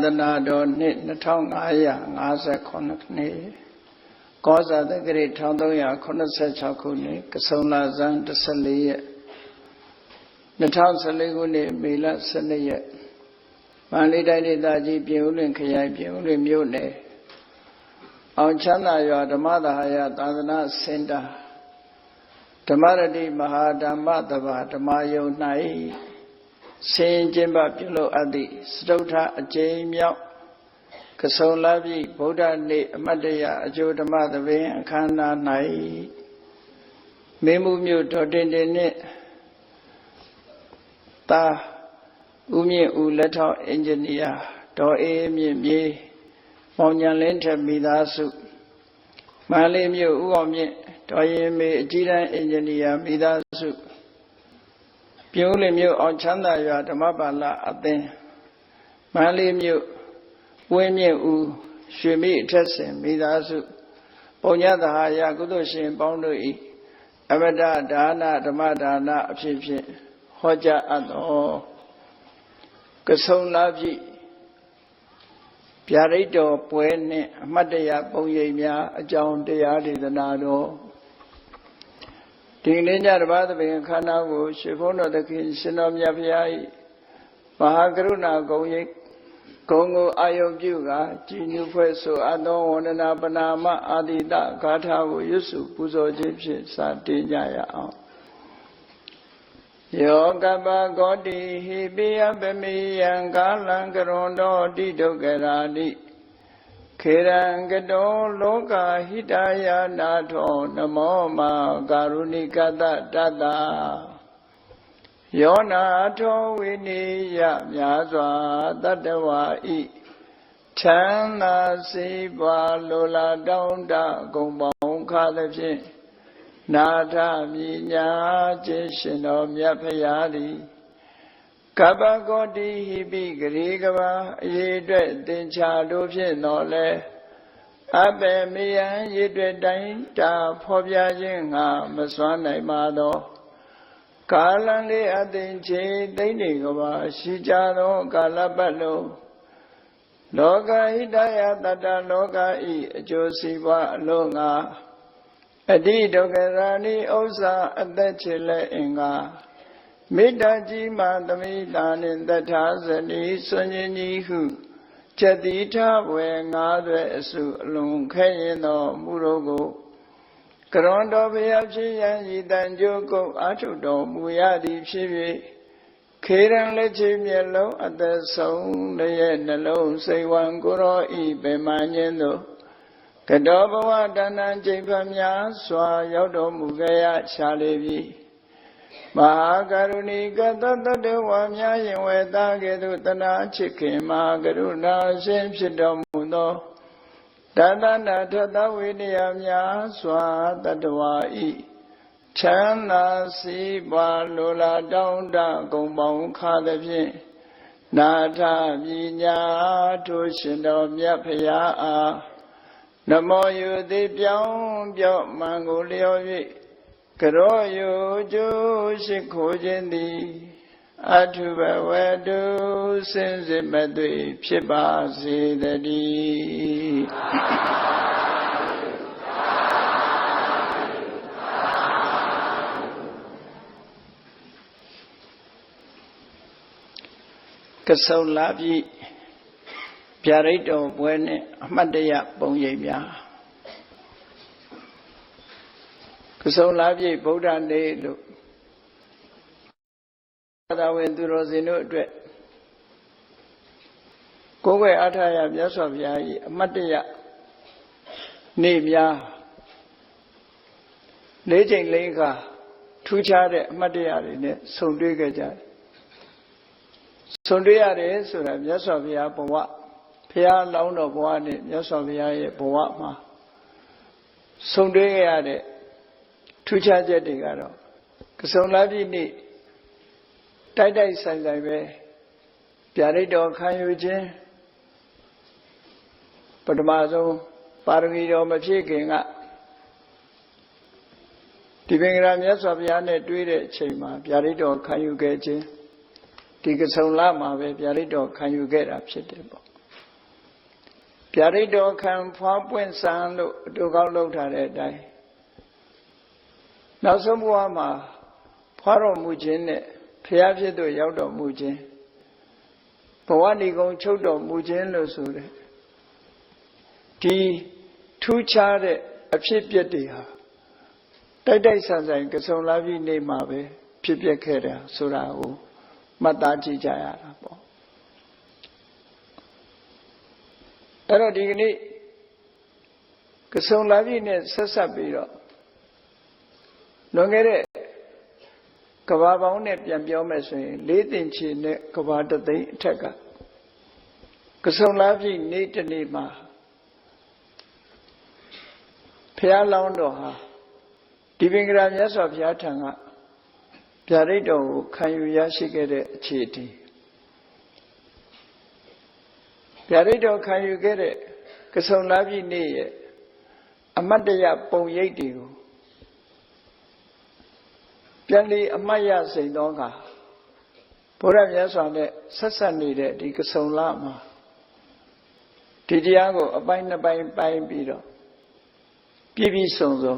သနာတော်နှစ်2559ခုနှစ်ကောဇာတက္ကရာ1386ခုနှစ်ကဆုံလဆန်း14ရက်2014ခုနှစ်မေလ12ရက်မန္တလေးတိုင်းဒေသကြီးပြင်ဦးလွင်ခရိုင်ပြင်ဦးလွင်မြို့နယ်အောင်ချမ်းသာရွာဓမ္မဒါဟယသာသနာစင်တာဓမ္မရတိမဟာဓမ္မတဘာဓမ္မယုံ၌ဆင်းကျင်းပပြုလုပ်အပ်သည့်စတုထအကျဉ်းမြောက်ကဆုံလပြည့်ဗုဒ္ဓနေ့အမတ်တရအကျိုးဓမ္မသဘင်အခမ်းအနား၌မင်းမှုမြို့ဒေါ်တင်တင်နှင့်တာဦးမြင့်ဦးလက်ထောက်အင်ဂျင်နီယာဒေါ်အေးမြင့်မြေမောင်ညာလင်းထက်မိသားစုမန္တလေးမြို့ဦးအောင်မြင့်ဒေါ်ရင်မေအကြီးတန်းအင်ဂျင်နီယာမိသားစုပြုံးလင်မြို့အောင်ချမ်းသာရွာဓမ္မပါဠအသင်းမန္တလေးမြို့ဝင်းမြင့်ဦးရွှေမိအထက်ဆင်မိသားစုပုံညသဟာယကုသိုလ်ရှင်ပေါင်းတို့၏အမတဒါနဓမ္မဒါနအဖြစ်ဖြင့်ဟောကြားအပ်သောကဆုံလပြည့်ဗျာဒိတ်တော်ပွဲနှင့်အမတ်တရပုံရိပ်များအကြောင်းတရားဒေသနာတော်ဒီနေ့ညတပါးသဘင်ခန္ဓာကိုရွှေဘုန်းတော်သခင်ရှင်တော်မြတ်ဖရာ၏မဟာကရုဏာဂုဏ်ရိပ်ဂုဏ်ကိုအာယုပြုကာကြည်ညိုဖွဲ့ဆိုအပ်သောဝန္ဒနာပနာမအာတိတဂါထာကိုရွတ်စုပူဇော်ခြင်းဖြင့်စတင်ကြရအောင်ယောကပဂောတိဟိပိယပမိယံကာလံကရွန်တော်တိဒုက္ခရာတိခေရံကတောလောကဟိတယနာထောနမောမာကာရုဏိကတတတယောနာထောဝိနိယမြာစွာတတ္တဝါဤချမ်းသာစေပွားလိုလားတောင်းတဂုံပေါင်းခါသဖြင့်နာထမြညာခြင်းရှင်တော်မြတ်ဖရာသည်ကပ္ပဂောတိဟိပိဂရေကဘာအရေးအတွက်သင်္ချာတို့ဖြင့်တော်လဲအဘေမေယံရေအတွက်တိုင်းတာဖော်ပြခြင်းငါမစွမ်းနိုင်ပါသောကာလံလေးအသိချေသိမ့်နေကဘာရှိကြသောကာလပတ်လုံးလောကဟိတယတတ္တလောကဤအကျိုးစီးပွားအလုံးငါအတိဒုက္ခရာနိဥစ္စာအသက်ချေလက်အင်္ဂါမေတ္တာကြီးမှသမိတာနှင့်တထာဇနီဆွန်ခြင်းကြီးဟုချက်တိထဝေငါးသွဲအစုအလွန်ခဲရင်သောမူတို့ကိုကရွန်တော်ဘုရားဖြစ်ရန်ဤတန်ကြိုးကုန်အာထုတော်မူရသည်ဖြစ်၍ခေရန်လက်ချေမျက်လုံးအသက်ဆုံးလည်းရဲ့နှလုံးစိတ်ဝံကိုရောဤပင်မှန်ခြင်းတို့ကတောဘဝတဏ္ဍချိန်ဖတ်များစွာရောက်တော်မူခဲ့ရရှာလေပြီမဟာကရုဏီကတတ္တဝါများရင်ဝေသားကဲ့သို့တနာချစ်ခင်မဟာကရုဏာရှင်ဖြစ်တော်မူသောတသနာထသဝိနည်းများစွာတတ္တဝါဤချမ်းသာစီးပွားလိုလားတောင်းတဂုံပေါင်းခါသဖြင့်နာထပညာထိုရှင်တော်မြတ်ဖရာအားနမောယုတိပြောင်းပြော့မှန်ကိုလျော်၍ကရောယုကျိုးရှိခိုးခြင်းသည်အထုဘဝတုစင်စစ်မသွေဖြစ်ပါစေတည်းကဆုံလပြည့်ဗျာဒိတ်တော်ပွဲနှင့်အမတ်တရပုံရိပ်များကဆုံလပြည့်ဗုဒ္ဓနေ့လို့သာဝင်သူတော်စင်တို့အတွက်ကိုယ်ွယ်အားထားရမြတ်စွာဘုရား၏အမတ်တရနေ့များ၄ချိန်၄ခါထူးခြားတဲ့အမတ်တရတွေနဲ့ဆုံတွေ့ခဲ့ကြတယ်ဆုံတွေ့ရတယ်ဆိုတာမြတ်စွာဘုရားဘဝဘုရားလောင်းတော်ဘဝနဲ့မြတ်စွာဘုရားရဲ့ဘဝမှာဆုံတွေ့ရတဲ့ထူးခြားချက်တွေကတော့ကဆုံလပြည့်နေ့တိုက်တိုက်ဆိုင်ဆိုင်ပဲဗျာဒိတ်တော်ခံယူခြင်းပထမဆုံးပါရမီတော်မဖြည့်ခင်ကဒီပင်ကရာမြတ်စွာဘုရားနဲ့တွေ့တဲ့အချိန်မှာဗျာဒိတ်တော်ခံယူခဲ့ခြင်းဒီကဆုံလမှာပဲဗျာဒိတ်တော်ခံယူခဲ့တာဖြစ်တယ်ပေါ့ ဗျာဒိတ်တော်ခံဖွားပွင့်ဆန်းလို့အတူကောက်လုပ်ထားတဲ့အတိုင်းနောက်ဆုံးဘဝမှာဖွားတော်မူခြင်းနဲ့ဖျားဖြစ်သို့ရောက်တော်မူခြင်းဘဝဏီကုံချုပ်တော်မူခြင်းလို့ဆိုတဲ့ဒီထူးခြားတဲ့အဖြစ်အပျက်တွေဟာတိုက်တိုက်ဆန်ဆန်ကဆုံလာပြီနေမှာပဲဖြစ်ပျက်ခဲ့တယ်ဆိုတာကိုမှတ်သားကြည့်ကြရတာပေါ့အဲ့တော့ဒီကနေ့ကဆုံလာပြီနဲ့ဆက်ဆက်ပြီးတော့လွန်ခဲ့တဲ့ကဘာပေါင်းနဲ့ပြန်ပြောမယ်ဆိုရင်၄သင်္ချေနဲ့ကဘာတသိန်းအထက်ကကဆုံလာပြီနေ့တနေ့မှာဘုရားလောင်းတော်ဟာဒီပင်ကရာမြတ်စွာဘုရားထံကဗျာဒိတ်တော်ကိုခံယူရရှိခဲ့တဲ့အခြေအတင်ဗျာဒိတ်တော်ခံယူခဲ့တဲ့ကဆုံလာပြီနေ့ရဲ့အမတ်တရပုံရိပ်တွေကိုပြန်လီအမတ်ရစိန်သောကဘုရားမြတ်စွာနဲ့ဆက်ဆက်နေတဲ့ဒီကဆုံလမှာဒီတရားကိုအပိုင်းနှစ်ပိုင်းပိုင်းပြီးတော့ပြည့်ပြည့်စုံစုံ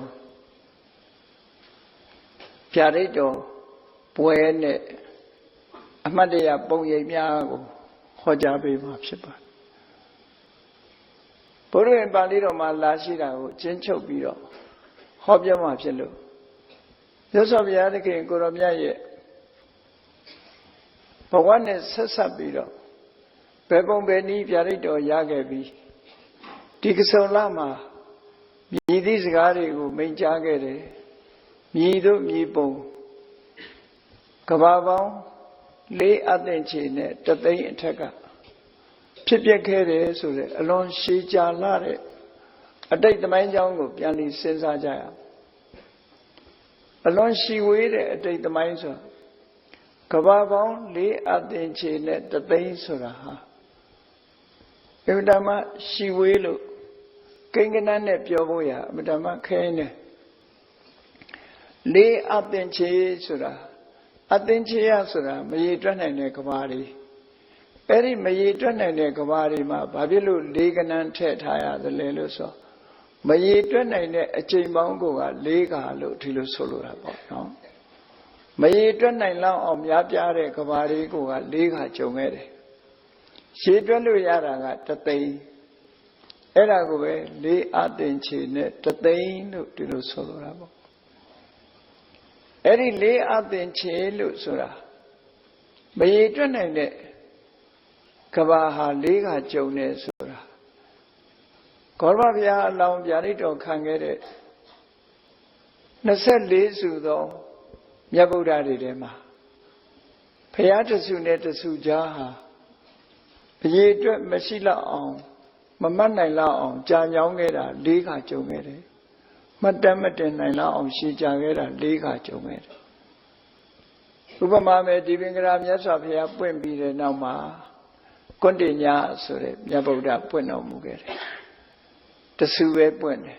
ဗျာဒိတ်တော်ပွဲနဲ့အမတ်တရပုံရိပ်များကိုဟောကြားပေးမှာဖြစ်ပါတယ်ဘုရားပါဠိတော်မှာလာရှိတာကိုကျဉ်းချုပ်ပြီးတော့ဟောပြောမှာဖြစ်လို့မြတ်စွာဘုရားသခင်ကိုရောမြတ်ရဲ့ဘဝနဲ့ဆက်ဆက်ပြီးတော့ဘယ်ပုံဘယ်နည်းဗျာဒိတ်တော်ရခဲ့ပြီးဒီကဆုံလမှာမြည်သည့်စကားတွေကိုမိန့်ကြားခဲ့တယ်မြည်တို့မြည်ပုံကဘာပေါင်း၄အသင်္ချေနဲ့တသိန်းအထက်ကဖြစ်ပျက်ခဲ့တယ်ဆိုတဲ့အလွန်ရှည်ကြာလာတဲ့အတိတ်သမိုင်းကြောင်းကိုပြန်ပြီးစဉ်းစားကြရအောင်အလွန်ရှည်ဝေးတဲ့အတိတ်သမိုင်းဆိုကဘာပေါင်း၄အသင်္ချေနဲ့တသိန်းဆိုတာဟာအမှန်တမ်းရှည်ဝေးလို့ကိန်းကနန်းနဲ့ပြောဖို့ရအမှန်တမ်းခဲနေ၄အသင်္ချေဆိုတာအသင်္ချေရဆိုတာမရေတွက်နိုင်တဲ့ကဘာတွေအဲ့ဒီမရေတွက်နိုင်တဲ့ကဘာတွေမှာဘာဖြစ်လို့၄ကနန်းထည့်ထားရသလဲလို့ဆိုမရေတွက်နိုင်တဲ့အချိန်ပေါင်းက၄ခါလို့ဒီလိုဆိုလိုတာပေါ့နော်မရေတွက်နိုင်လောက်အောင်များပြားတဲ့ကဘာတွေက၄ခါကြုံခဲ့တယ်ရေတွက်လို့ရတာကတသိန်းအဲ့ဒါကိုပဲ၄အသင်္ချေနဲ့တသိန်းလို့ဒီလိုဆိုလိုတာပေါ့အဲ့ဒီ၄အသင်္ချေလို့ဆိုတာမရေတွက်နိုင်တဲ့ကဘာဟာ၄ခါကြုံနေဆိုတာဂေါရမဘုရားအလောင်းဗျာဒိတ်တော်ခံခဲ့တဲ့24စုသောမြတ်ဗုဒ္ဓတွေထဲမှာဘုရားတဆူနဲ့တဆူကြားဟာအရေးအတွက်မရှိလောက်အောင်မမှတ်နိုင်လောက်အောင်ကြာညောင်းခဲ့တာ၄ခါကြုံခဲ့တယ်မှတ်တမ်းမတင်နိုင်လောက်အောင်ရှည်ကြာခဲ့တာ၄ခါကြုံခဲ့တယ်ဥပမာမဲ့ဒီပင်ကရာမြတ်စွာဘုရားပွင့်ပြီးတဲ့နောက်မှာကွန္တိညာဆိုတဲ့မြတ်ဗုဒ္ဓပွင့်တော်မူခဲ့တယ်တဆူပဲပွင့်တယ်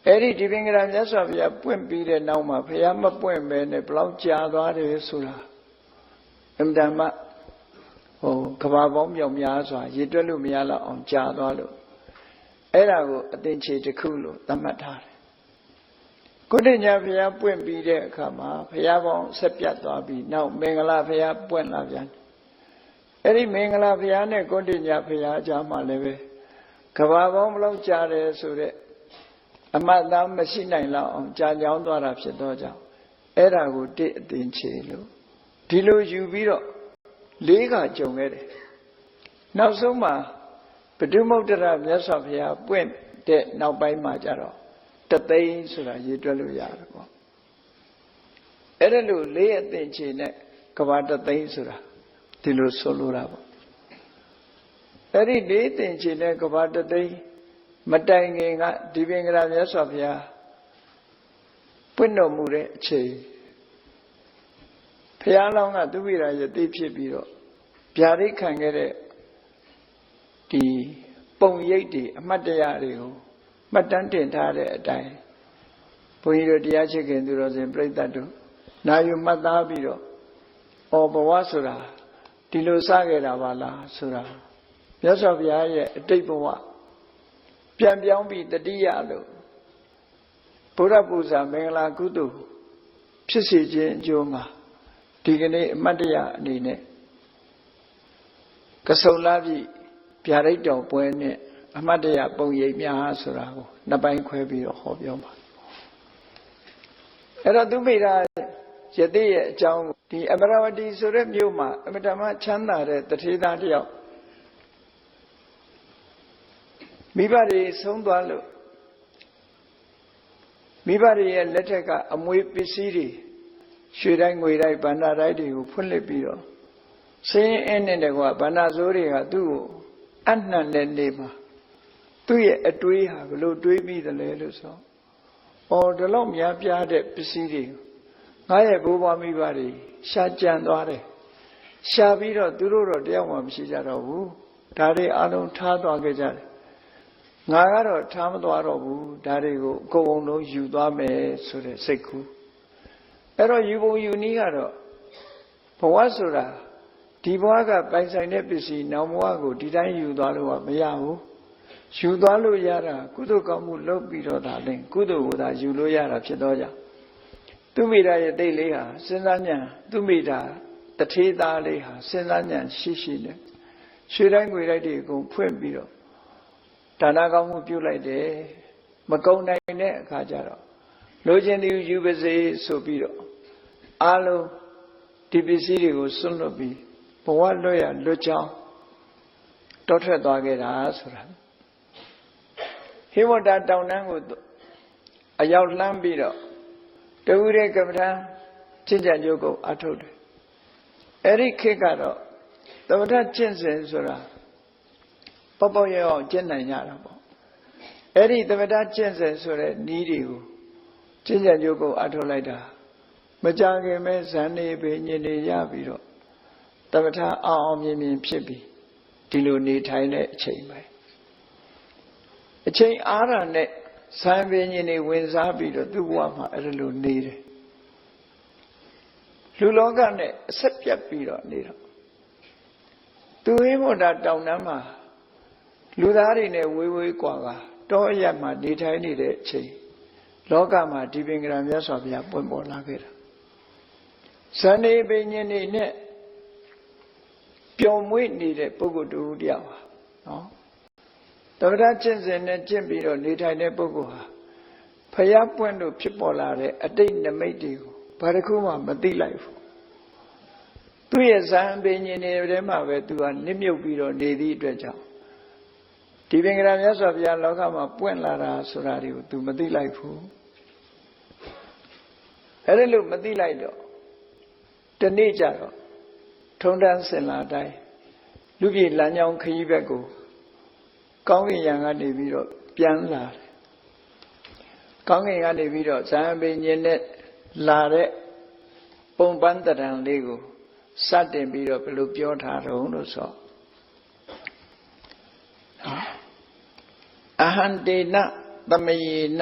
အဲ့ဒီပင်ကရာမြတ်စွာဘုရားပွင့်ပြီးတဲ့နောက်မှာဘုရားမပွင့်ပဲနဲ့ဘလောက်ကြာသွားတယ်ဆိုတာအမှန်တမ်းကဘာပေါင်းမြောက်များစွာရေတွက်လို့မရတော့အောင်ကြာသွားလို့အဲ့ဒါကိုအသင်္ချေတစ်ခုလို့သတ်မှတ်ထားတယ်ကုဋ္ဌညာဘုရားပွင့်ပြီးတဲ့အခါမှာဘုရားပေါင်းဆက်ပြတ်သွားပြီးနောက်မင်္ဂလာဘုရားပွင့်လာပြန်အဲ့ဒီမင်္ဂလာဘုရားနဲ့ကုဋ္ဌညာဘုရားကြားမှာလည်းပဲကဘာပေါင်းဘလောက်ကြာတယ်ဆိုတဲ့အမှတ်အသားမရှိနိုင်လောက်အောင်ကြာညောင်းသွားတာဖြစ်တော့ကြောင့်အဲ့ဒါကိုတိအသင်္ချေလို့ဒီလိုယူပြီးတော့၄ခါကြုံခဲ့တယ်နောက်ဆုံးမှာဘဒုမုဒ္ဒရာမြတ်စွာဘုရားပွင့်တဲ့နောက်ပိုင်းမှာကြတော့တသိန်းဆိုတာရေးတွက်လို့ရတယ်ပေါ့အဲ့ဒါလို့၄အသင်္ချေနဲ့ကဘာတသိန်းဆိုတာဒီလိုဆိုလိုတာပေါ့အဲ့ဒီ၄သင်္ချေနဲ့ကဘာတသိန်းမတိုင်ခင်ကဒီပင်ကရာမြတ်စွာဘုရားပွင့်တော်မူတဲ့အချိန်ဘုရားလောင်းကသူဝိရာယသိဖြစ်ပြီးတော့ဗျာဒိတ်ခံခဲ့တဲ့ဒီပုံရိပ်တွေအမှတ်တရတွေကိုမှတ်တမ်းတင်ထားတဲ့အတိုင်းဘုန်းကြီးတို့တရားချစ်ခင်သူတော်စင်ပြိဿတ်တို့နာယူမှတ်သားပြီးတော့ဘဝဆိုတာဒီလိုစခဲ့တာပါလားဆိုတာ မြတ်စွာဘုရားရဲ့အတိတ်ဘဝပြန်ပြောင်းပြီးတတိယလို့ဘုရားပူဇာမင်္ဂလာကုသိုလ်ဖြစ်စေခြင်းအကျိုးမှာဒီကနေ့အမတ်တရအနေနဲ့ကဆုံလာပြီဗျာဒိတ်တော်ပွဲနဲ့အမတ်တရပုံရိပ်များဆိုတာကိုနှစ်ပိုင်းခွဲပြီးတော့ဟောပြောပါအဲ့တော့သူမိတာယသိရဲ့အကြောင်းဒီအမရဝတီဆိုတဲ့မြို့မှာအမတမချမ်းသာတဲ့တထေးသားတယောက်မိဘတွေဆုံးသွားလို့မိဘတွေရဲ့လက်ထက်ကအမွေပစ္စည်းတွေရွှေတိုင်းငွေတိုင်းဗန္ဓာတိုင်းတွေကိုဖွင့်လှစ်ပြီးတော့စင်းအင်းနဲ့ကွာဗန္ဓာစိုးတွေကသူ့ကိုအနှံ့တဲ့နေမှာသူ့ရဲ့အတွေးဟာဘလို့တွေးမိတယ်လဲလို့ဆိုဒီလောက်များပြားတဲ့ပစ္စည်းတွေငါရဲ့ဘိုးဘွားမိဘတွေရှာကြံသွားတယ်ရှာပြီးတော့သူတို့တော့တယောက်မှမရှိကြတော့ဘူးဒါတွေအလုံးထားသွားခဲ့ကြတယ်ငါကတော့ထားမသွားတော့ဘူးဒါတွေကိုအကုန်လုံးယူသွားမယ်ဆိုတဲ့စိတ်ကူးအဲ့တော့ယူပုံယူနည်းကတော့ဘဝဆိုတာဒီဘဝကပိုင်ဆိုင်တဲ့ပစ္စည်းနောက်ဘဝကိုဒီတိုင်းယူသွားလို့မရဘူးယူသွားလို့ရတာကုသိုလ်ကောင်းမှုလုပ်ပြီးတော့ဒါလည်းကုသိုလ်ကိုသာယူလို့ရတာဖြစ်တော့ကြောင့်သူမိတာရဲ့တိတ်လေးဟာစဉ်းစားဉာဏ်သူမိတာတထေးသားလေးဟာစဉ်းစားဉာဏ်ရှိရှိနဲ့ရွှေတိုင်းငွေတိုင်းတွေအကုန်ဖွင့်ပြီးတော့ဒါနကောင်းမှုပြုလိုက်တယ်မကုံနိုင်တဲ့အခါကျတော့လိုချင်သူယူပါစေဆိုပြီးတော့အားလုံးဒီပစ္စည်းတွေကိုစွန့်လွတ်ပြီးဘဝလွတ်ရလွတ်ချောင်းတောထွက်သွားခဲ့တာဆိုတာဟိဝတ္တတောင်တန်းကိုအရောက်လှမ်းပြီးတော့တဝူတဲ့ကမ္မထာကျင့်ကြံကြိုးကိုအထုတ်တယ်အဲ့ဒီခေတ်ကတော့သမထကျင့်စဉ်ဆိုတာပေါ့ပေါ့ရောအောင်ကျင့်နိုင်ကြတာပေါ့အဲ့ဒီသမထကျင့်စဉ်ဆိုတဲ့နည်းတွေကိုကျင့်ကြံကြိုးကိုအထုတ်လိုက်တာမကြခင်မဲ့ဇန်နေပေညင်နေရပြီးတော့သမထအောင်မြင်မြင်ဖြစ်ပြီးဒီလိုနေထိုင်တဲ့အချိန်ပဲအချိန်အားရနဲ့ဇန်ပေညင်နေဝင်စားပြီးတော့သူ့ဘဝမှာအဲ့လိုနေတယ်လူလောကနဲ့အဆက်ပြတ်ပြီးတော့နေတော့သူဟိမတာတောင်တန်းမှာလူသားတွေနဲ့ဝေးဝေးကွာကတောအရပ်မှာနေထိုင်နေတဲ့အချိန်လောကမှာဒီပင်ကရာမြတ်စွာဘုရားပွင့်ပေါ်လာခဲ့တာဇန်နေပင်ညင်နေနဲ့ပျော်မွေ့နေတဲ့ပုဂ္ဂိုလ်တူတယောက်ပါနော်သမထကျင့်စဉ်နဲ့ကျင့်ပြီးတော့နေထိုင်တဲ့ပုဂ္ဂိုလ်ဟာဖယားပွင့်လို့ဖြစ်ပေါ်လာတဲ့အတိတ်နမိတ်တွေကိုဘာတစ်ခုမှမသိလိုက်ဘူးသူ့ရဲ့ဇန်ပင်ညင်နေတဲ့မှာပဲသူကနစ်မြုပ်ပြီးတော့နေသည့်အတွက်ကြောင့်ဒီပင်ကရာမြတ်စွာဘုရားလောကမှာပွင့်လာတာဆိုတာတွေကိုသူမသိလိုက်ဘူးအဲ့ဒါလို့မသိလိုက်တော့ဒီနေ့ကျတော့ထုံတန်းစင်လာတိုင်းလူပြည်လမ်းကြောင်းခရီးဘက်ကိုကောင်းကင်ယံကနေပြီးတော့ပြန်လာတယ်ကောင်းကင်ကနေပြီးတော့ဇန်ပင်ညင်နဲ့လာတဲ့ပုံပန်းတရံလေးကိုစတင်ပြီးတော့ဘယ်လိုပြောထားတော့လို့ဆိုအဟန္တေနသမယေန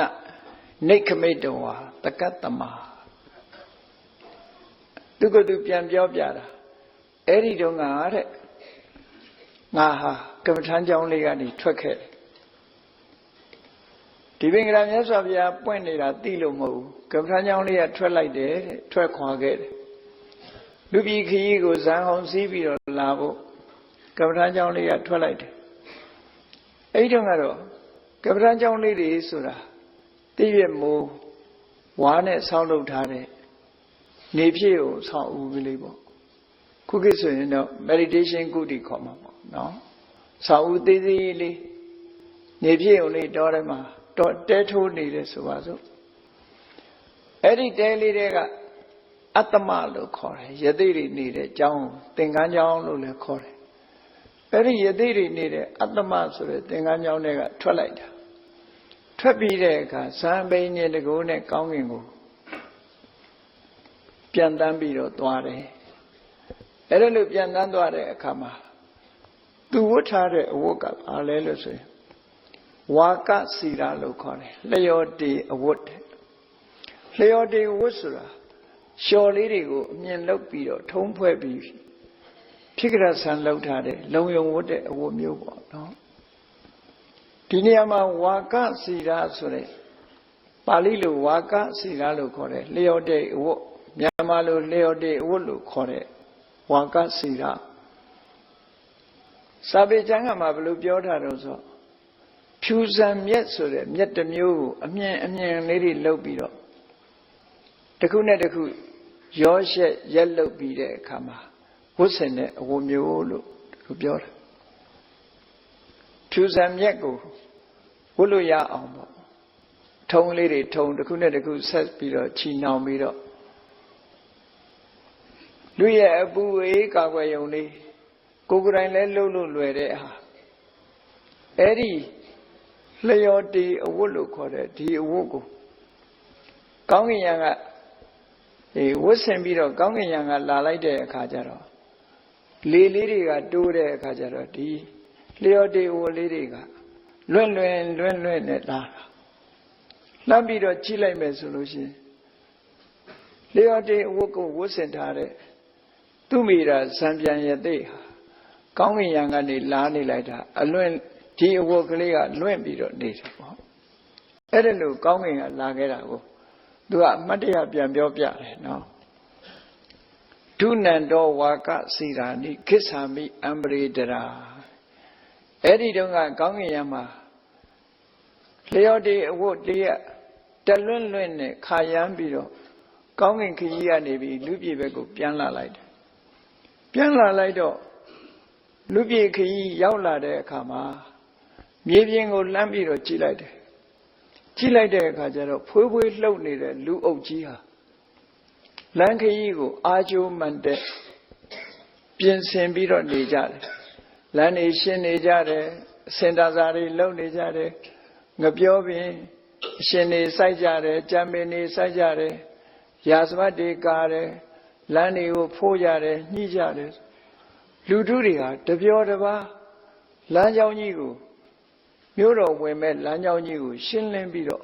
နိခမိတဝါတကတ္တမသူကသူပြန်ပြောပြတာအဲ့ဒီတုန်းကတဲ့ငါဟာကမ္မထမ်းကျောင်းလေးကနေထွက်ခဲ့တယ်ဒီပင်ကရာမြတ်စွာဘုရားပွင့်နေတာသိလို့မဟုတ်ဘူးကမ္မထမ်းကျောင်းလေးကထွက်လိုက်တယ်တဲ့ထွက်ခွာခဲ့တယ်လူပြည်ခရီးကိုဇန်အောင်စီးပြီးတော့လာဖို့ကမ္မထမ်းကျောင်းလေးကထွက်လိုက်တယ်အဲ့ဒီတုန်းကတော့ကမ္မထမ်းကျောင်းလေးတွေဆိုတာသိရမိုးဝါးနဲ့ဆောက်လုပ်ထားတဲ့နေဖြစ်ကိုဆောက်ဦးကလေးပေါ့ခုခေတ်ဆိုရင်တော့ meditation ကုတီခေါ်မှာပေါ့နော်ဆောက်ဦးသေးသေးလေးနေဖြစ်ုံလေးတောထဲမှာတော့တဲထိုးနေတယ်ဆိုပါစို့အဲ့ဒီတဲလေးတွေကအတ္တမလို့ခေါ်တယ်ယသိတွေနေတဲ့ကျောင်းသင်္ကန်းကျောင်းလို့လည်းခေါ်တယ်အဲ့ဒီယသိတွေနေတဲ့အတ္တမဆိုတဲ့သင်္ကန်းကျောင်းတွေကထွက်လိုက်တာထွက်ပြီးတဲ့အခါဇန်ပိန်ညတကိုးနဲ့ကောင်းကင်ကိုပြန်တန်းပြီးတော့သွားတယ်အဲ့ဒါလို့ပြန်တန်းသွားတဲ့အခါမှာသူဝတ်ထားတဲ့အဝတ်ကဘာလဲလို့ဆိုရင်ဝါကစီရာလို့ခေါ်တယ်လျော်တေအဝတ်လျော်တေဝတ်ဆိုတာလျှော်လေးတွေကိုအမြင်လုပ်ပြီးတော့ထုံးဖွဲ့ပြီး ဖြစ်ကြဆန်လောက်ထားတဲ့လုံယုံဝတ်တဲ့အဝတ်မျိုးပေါ့နော်ဒီနေရာမှာဝါကစီရာဆိုတဲ့ပါဠိလိုဝါကစီရာလို့ခေါ်တယ်လျှော်တဲ့အဝတ်မြန်မာလိုလျှော်တဲ့အဝတ်လို့ခေါ်တဲ့ဝါကစီရာစာပေကျမ်းကမှာဘယ်လိုပြောထားတော့ဆိုဖြူစံမြက်ဆိုတဲ့မြက်တစ်မျိုးကိုအမြင်လေးတွေလှုပ်ပြီးတော့တစ်ခုနဲ့တစ်ခုရောရှက်ရက်လှုပ်ပြီးတဲ့အခါမှာဝတ်ဆင်တဲ့အဝတ်မျိုးလို့သူပြောတယ်ဖြူစံမြက်ကိုဝတ်လို့ရအောင်ပေါ့ထုံလေးတွေထုံတစ်ခုနဲ့တစ်ခုဆက်ပြီးတော့ချီနှောင်ပြီးတော့လူရဲ့အပူအေးကာကွယ်ရုံလေးကိုယ်ကိုယ်တိုင်လဲလှုပ်လို့လွယ်တဲ့ဟာအဲ့ဒီလျော်တီအဝတ်လို့ခေါ်တဲ့ဒီအဝတ်ကိုကောင်းကင်ယံကဝတ်ဆင်ပြီးတော့ကောင်းကင်ယံကလာလိုက်တဲ့အခါကျတော့လေလေးတွေကတိုးတဲ့အခါကျတော့ဒီလျော်တီအဝတ်လေးတွေကလွင့်နဲ့လာလှမ်းပြီးတော့ကြည့်လိုက်မယ်ဆိုလို့ရှိရင်လျော်တီအဝတ်ကိုဝတ်ဆင်ထားတဲ့သူမိတာဇံပြန်ရသေးဟာကောင်းကင်ယံကနေလာနေလိုက်တာအလွင့်ဒီအဝတ်ကလေးကလွင့်ပြီးတော့နေတယ်ပေါ့အဲ့ဒါလို့ကောင်းကင်ကလာခဲ့တာကိုသူကအမှတ်တရပြန်ပြောပြတယ်နော်ဒုနန္တောဝါကစီရာနိခိစ္ဆာမိအံပရိဒရာအဲ့ဒီတုန်းကကောင်းကင်ယံမှာလျော်တေအဝတ်တည်းတလွင့်နဲ့ခါရမ်းပြီးတော့ကောင်းကင်ခကြီးကနေပြီးလူပြည်ဘက်ကိုပြန်လာလိုက်တယ်ပြန်လာလိုက်တော့လူပြည်ခကြီးရောက်လာတဲ့အခါမှာမြေပြင်ကိုလှမ်းပြီးတော့ကြည့်လိုက်တယ်ကြည့်လိုက်တဲ့အခါကျတော့ဖွေးလှုပ်နေတဲ့လူအုပ်ကြီးဟာလမ်းခကြီးကိုအာကျိုးမှန်တဲ့ပြင်ဆင်ပြီးတော့နေကြတယ်လမ်းနေရှင်းနေကြတယ်စင်တာစာတွေလုံနေကြတယ်ငပြောပင်အရှင်နေစိုက်ကြတယ်ကြံပင်နေစိုက်ကြတယ်ရာဇဝတ်တွေကားတယ်လမ်းတွေကိုဖိုးကြတယ်ညှိကြတယ်လူထုတွေဟာတပြောတပါးလမ်းကြောင်းကြီးကိုမြို့တော်ဝင်မဲ့လမ်းကြောင်းကြီးကိုရှင်းလင်းပြီးတော့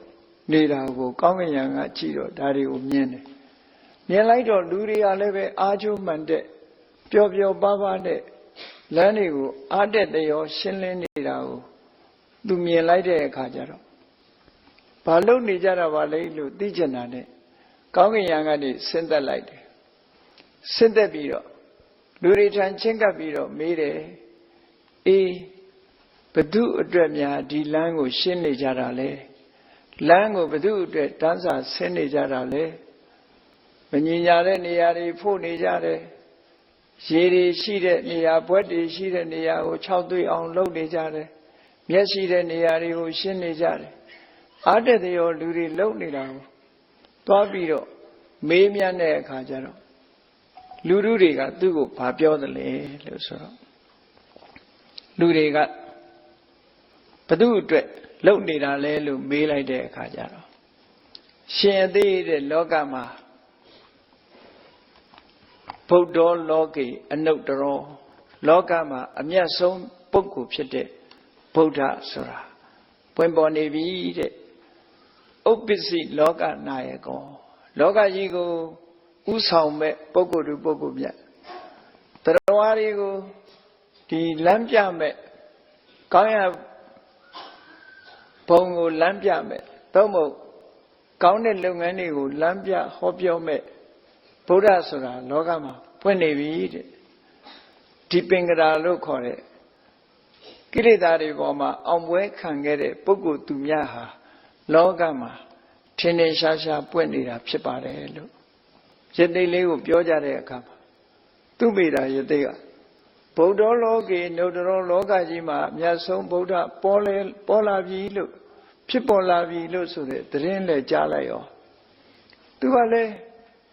နေတာကိုကောင်းကင်ယံကကြည့်တော့ဒါတွေကိုမြင်တယ်မြင်လိုက်တော့လူတွေကလည်းပဲအာကျိုးမှန်တဲ့ပျော်ပျော်ပါးပါးနဲ့လမ်းတွေကိုအားတက်တရောရှင်းလင်းနေတာကိုသူမြင်လိုက်တဲ့အခါကျတော့ဘာလို့နေကြတာပါလဲလို့သိချင်တာနဲ့ကောင်းကင်ယံကနေဆင်းသက်လိုက်တယ်ဆင်းသက်ပြီးတော့လူတွေထံချင်းကပ်ပြီးတော့မေးတယ်အေးဘသူအတွက်များဒီလမ်းကိုရှင်းနေကြတာလဲလမ်းကိုဘသူအတွက်တန်းစာဆင်းနေကြတာလဲမငြင်ညာတဲ့နေရာတွေဖို့နေကြတယ်ရေတွေရှိတဲ့နေရာဘွက်တွေရှိတဲ့နေရာကို6သွေးအောင်လုပ်နေကြတယ်မျက်ရှိတဲ့နေရာတွေကိုရှင်းနေကြတယ်အားတက်တဲ့ရောလူတွေလုံနေတာကိုသွားပြီးတော့မေးမြန်းတဲ့အခါကျတော့လူထုတွေကသူ့ကိုဘာပြောသလဲလို့ဆိုတော့လူတွေကဘသူ့အတွက်လုံနေတာလဲလို့မေးလိုက်တဲ့အခါကျတော့ရှင်အသေးတဲ့လောကမှာဗုဒ္ဓလောကေအနုတ္တရောလောကမှာအမြတ်ဆုံးပုဂ္ဂိုလ်ဖြစ်တဲ့ဗုဒ္ဓဆိုတာပွင့်ပေါ်နေပြီတဲ့ဥပ္ပစ္စည်းလောကနာယကောလောကကြီးကိုဥဆောင်မဲ့ပုဂ္ဂိုလ်သူပုဂ္ဂိုလ်မြတ်တရားဝါတွေကိုဒီလမ်းပြမဲ့ကောင်းရဘုံကိုလမ်းပြမဲ့သို့မဟုတ်ကောင်းတဲ့လုပ်ငန်းတွေကိုလမ်းပြဟောပြောမဲ့ဗုဒ္ဓဆိုတာလောကမှာပွင့်နေပြီတဲ့ဒီပင်္ဂရာလို့ခေါ်တဲ့ကိလေသာတွေပေါ်မှာအောင်ပွဲခံခဲ့တဲ့ပုဂ္ဂိုလ်သူများဟာလောကမှာထင်ထင်ရှားရှားပွင့်နေတာဖြစ်ပါတယ်လို့ယသိလေးကိုပြောကြတဲ့အခါမှာသူမိတာယသိကဗုဒ္ဓလောကေနုတ္တရောလောကကြီးမှာအမြတ်ဆုံးဗုဒ္ဓပေါ်လာပြီလို့ဖြစ်ပေါ်လာပြီလို့ဆိုတဲ့သတင်းလည်းကြားလိုက်ရောသူကလည်း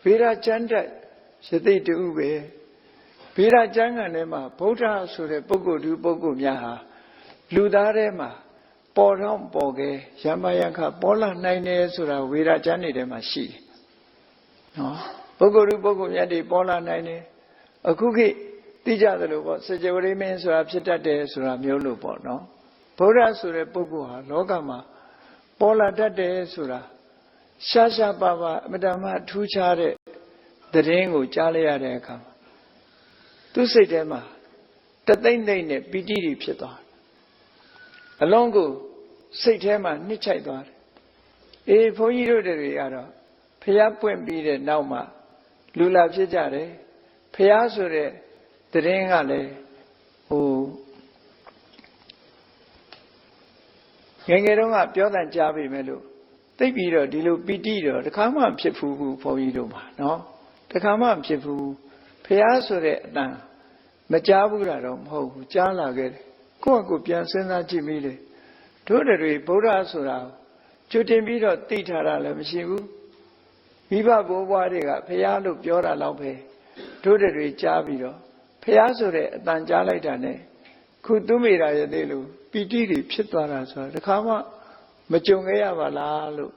ဗေဒကျမ်းတက်ယသိတူပဲဗေဒကျမ်းကန်ထဲမှာဗုဒ္ဓဆိုတဲ့ပုဂ္ဂိုလ်သူပုဂ္ဂိုလ်များဟာလူသားထဲမှာပေါ်တော့ပေါ်ခဲ့ရမယခပေါ်လာနိုင်တယ်ဆိုတာဝေဒကျမ်းတွေထဲမှာရှိတယ်နော်ပုဂ္ဂိုလ်သူပုဂ္ဂိုလ်များတွေပေါ်လာနိုင်တယ်အခုခေတ်သိကြသလိုပေါ့စကြဝဠာမင်းဆိုတာဖြစ်တတ်တယ်ဆိုတာမျိုးလို့ပေါ့နော်ဗုဒ္ဓဆိုတဲ့ပုဂ္ဂိုလ်ဟာလောကမှာပေါ်လာတတ်တယ်ဆိုတာရှားရှားပါပါအမတ္တမထူးခြားတဲ့သတင်းကိုကြားလိုက်ရတဲ့အခါမှာသူ သူစိတ်ထဲမှာတသိမ့်သိမ့်နဲ့ပီတိတွေဖြစ်သွားအလုံးကိုစိတ်ထဲမှာနှစ်ချိုက်သွားတယ်ဘုန်းကြီးတို့တွေကတော့ဖျားပွင့်ပြီးတဲ့နောက်မှာလူလာဖြစ်ကြတယ်ဖျားဆိုတဲ့တရင်ကလည်းငယ်တုန်းကပြောတန်ကြားပြီမဲ့လို့သိပြီးတော့ဒီလိုပီတိတော့တခါမှဖြစ်ဘူးဘုန်းကြီးတို့မှာနော်တခါမှဖြစ်ဘူးဖျားဆိုတဲ့အတန်မကြားဘူးတာတော့မဟုတ်ဘူးကြားလာခဲ့တယ်ကိုယ့်အကိုပြန်စဉ်းစားကြည့်မိတယ်တို့တွေဗုဒ္ဓဆိုတာကြွတင်ပြီးတော့သိထားတာလည်းမရှိဘူးမိဘဘိုးဘွားတွေကဖျားလို့ပြောတာတော့ပဲတို့တွေကြားပြီးတော့ဖျားဆိုတဲ့အတန်ကြားလိုက်တာ ਨੇ ခုသူမိတာရဲ့သေးလို့ပီတိတွေဖြစ်သွားတာဆိုတာတခါမှမကြုံခဲ့ရပါလားလို့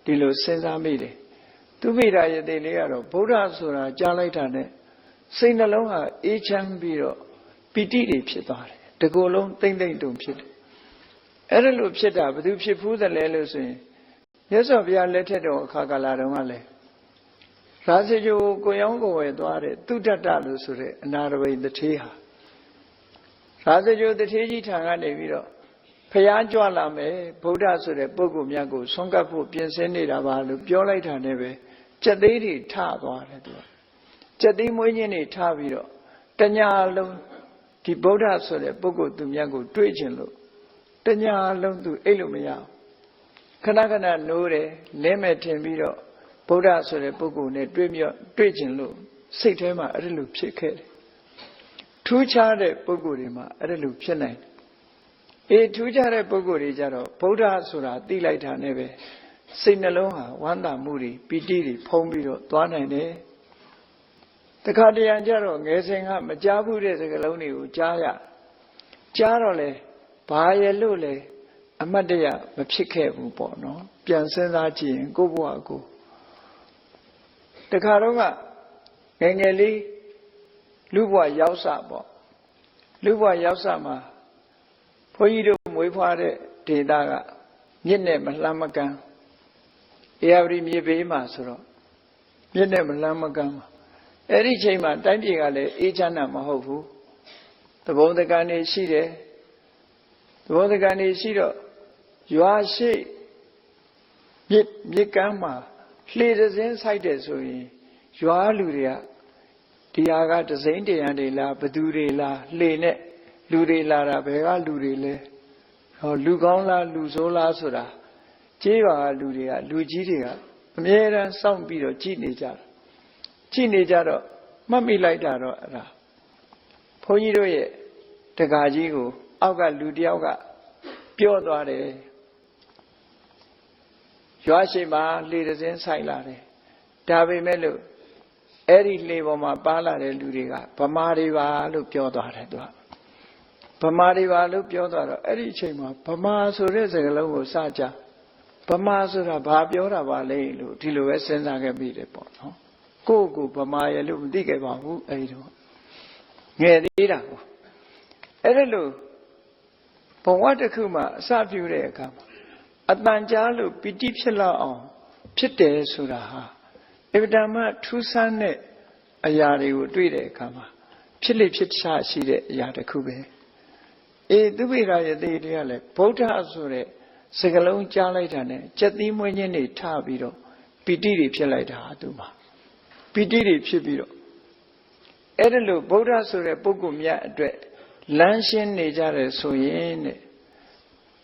ဒီလိုစဉ်းစားမိတယ်သူမိတာရဲ့သေးလေးကတော့ဗုဒ္ဓဆိုတာကြားလိုက်တာ ਨੇ စိတ်နှလုံးဟာအေးချမ်းပြီးတော့ပီတိတွေဖြစ်သွားတယ်တကူလုံးတိမ့်တိမ့်တုံဖြစ်တယ်အဲ့ဒါလို့ဖြစ်တာဘယ်သူဖြစ်ဖူးသလဲလို့ဆိုရင်မြတ်စွာဘုရားလက်ထက်တော်အခါကာလတုန်းကလည်းရာဇဂိုကိုရောင်းကိုဝယ်သွားတဲ့သုဒ္ဓတလို့ဆိုတဲ့အနာရဝိတထေးဟာရာဇဂိုတထေးကြီးထံကနေပြီးတော့ဖျားကြွလာမယ်ဗုဒ္ဓဆိုတဲ့ပုဂ္ဂိုလ်များကိုဆွမ်းကပ်ဖို့ပြင်ဆင်နေတာပါလို့ပြောလိုက်တာနဲ့ပဲကြက်သေးတွေထသွားတယ်သူကကြက်သေးမွေးခြင်းတွေထပြီးတော့တညာလုံးဒီဗုဒ္ဓဆိုတဲ့ပုဂ္ဂိုလ်သူများကိုတွေ့ခြင်းလို့တညာလုံးသူအိတ်လို့မရဘူးခဏခဏနိုးတယ်လဲမဲ့ထင်ပြီးတော့ဗုဒ္ဓဆိုတဲ့ပုဂ္ဂိုလ်နဲ့တွေ့ခြင်းလို့စိတ်ထဲမှာအဲ့ဒါလိုဖြစ်ခဲ့တယ်ထူးခြားတဲ့ပုဂ္ဂိုလ်တွေမှာအဲ့ဒါလိုဖြစ်နိုင်တယ်ထူးခြားတဲ့ပုဂ္ဂိုလ်တွေကြတော့ဗုဒ္ဓဆိုတာသိလိုက်တာနဲ့ပဲစိတ်နှလုံးဟာဝမ်းသာမှုတွေပီတိတွေဖုံးပြီးတော့သွားနိုင်တယ်တခါတရံကြတော့ငယ်စဉ်ကမကြားဘူးတဲ့စကားလုံးတွေကိုကြားတော့လေဘာရဲ့လို့လဲအမတ်တရမဖြစ်ခဲ့ဘူးပေါ့နော်ပြန်စဉ်းစားကြည့်ရင်ကိုယ့်ဘဝကိုတခါတော့ကငယ်လေးလူဘဝရောက်စပေါ့လူဘဝရောက်စမှာဘုန်းကြီးတို့မွေးဖွားတဲ့ဒေသကမြစ်နဲ့မလှမ်းမကမ်းအေရဝတီမြေဘေးမှာဆိုတော့မြစ်နဲ့မလှမ်းမကမ်းမှာအဲ့ဒီချိန်မှာတိုင်းပြည်ကလည်းအေးချမ်းတာမဟုတ်ဘူးသဘုံတကန်နေရှိတယ်သဘောတကန်နေရှိတော့ရွာရှိမြစ်ကမ်းမှာလှေတစ်စင်းဆိုင်တယ်ဆိုရင်ရွာလူတွေကဒီဟာကဒစိမ့်တရားတွေလားဘသူတွေလားလှေနဲ့လူတွေလာတာဘယ်ကလူတွေလဲဟောလူကောင်းလားလူဆိုးလားဆိုတာကြေးရွာလူတွေကလူကြီးတွေကအမြဲတမ်းစောင့်ပြီးတော့ကြည့်နေကြတော့မှတ်မိလိုက်တာတော့အဲ့ဒါဘုန်းကြီးတို့ရဲ့တက္ကကြီးကိုအောက်ကလူတယောက်ကပြောသွားတယ်ရွာရှိမှာလှေတစ်စင်းဆိုင်လာတယ်ဒါပေမဲ့လို့အဲ့ဒီလှေပေါ်မှာပါလာတဲ့လူတွေကဗမာတွေပါလို့ပြောသွားတယ်သူကဗမာတွေပါလို့ပြောသွားတော့အဲ့ဒီအချိန်မှာဗမာဆိုတဲ့စကားလုံးကိုစကြဗမာဆိုတာဘာပြောတာပါလဲလို့ဒီလိုပဲစဉ်းစားခဲ့ပြီးတယ်ပေါ့နော်ကိုယ့်ကိုဗမာရဲ့လို့မသိခဲ့ပါဘူးအဲ့ဒီတော့ငယ်သေးတာကိုအဲ့ဒါလို့ဘဝတစ်ခုမှာအစပြုတဲ့အခါမှာအတန်ကြားလို့ပီတိဖြစ်လောက်အောင်ဖြစ်တယ်ဆိုတာဟာအဗ္ဗဓမ္မထူးဆန်းတဲ့အရာတွေကိုတွေ့တဲ့အခါမှာဖြစ်လေဖြစ်ချရှိတဲ့အရာတစ်ခုပဲသူပိရာရဲ့သေးတွေကလည်းဗုဒ္ဓဆိုတဲ့စကားလုံးကြားလိုက်တာနဲ့ကြက်သီးမွေးခြင်းတွေထပြီးတော့ပီတိတွေဖြစ်လိုက်တာသူမှာပီတိတွေဖြစ်ပြီးတော့အဲ့ဒါလို့ဗုဒ္ဓဆိုတဲ့ပုဂ္ဂိုလ်များအတွက်လမ်းရှင်းနေကြတယ်ဆိုရင်တဲ့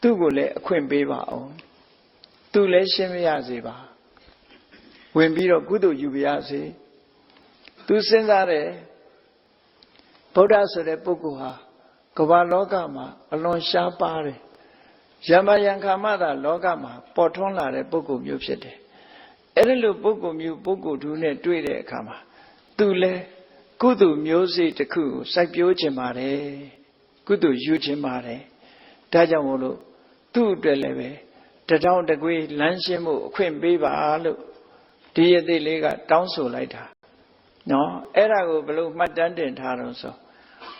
သူ့ကိုလည်းအခွင့်ပေးပါအောင်သူလည်းရှင်းမရစေပါဝင်ပြီးတော့ကုသိုလ်ယူပါရစေသူစဉ်းစားတယ်ဗုဒ္ဓဆိုတဲ့ပုဂ္ဂိုလ်ဟာကမ္ဘာလောကမှာအလွန်ရှားပါတယ်ယမယံခါမသာလောကမှာပေါ်ထွန်းလာတဲ့ပုဂ္ဂိုလ်မျိုးဖြစ်တယ်အဲ့ဒီလိုပုဂ္ဂိုလ်မျိုးပုဂ္ဂိုလ်တူနဲ့တွေ့တဲ့အခါမှာသူလည်းကုသိုလ်မျိုးစေ့တစ်ခုကိုစိုက်ပျိုးခြင်းပါတယ်ကုသိုလ်ယူခြင်းပါတယ်ဒါကြောင့်မို့လို့သူ့အတွက်လည်းပဲတထောင်တကွေးလမ်းရှင်းမှုအခွင့်ပေးပါလို့ဒီရသေးလေးကတောင်းဆိုလိုက်တာနော်အဲ့ဒါကိုဘယ်လိုမှတ်တမ်းတင်ထားတော့ဆို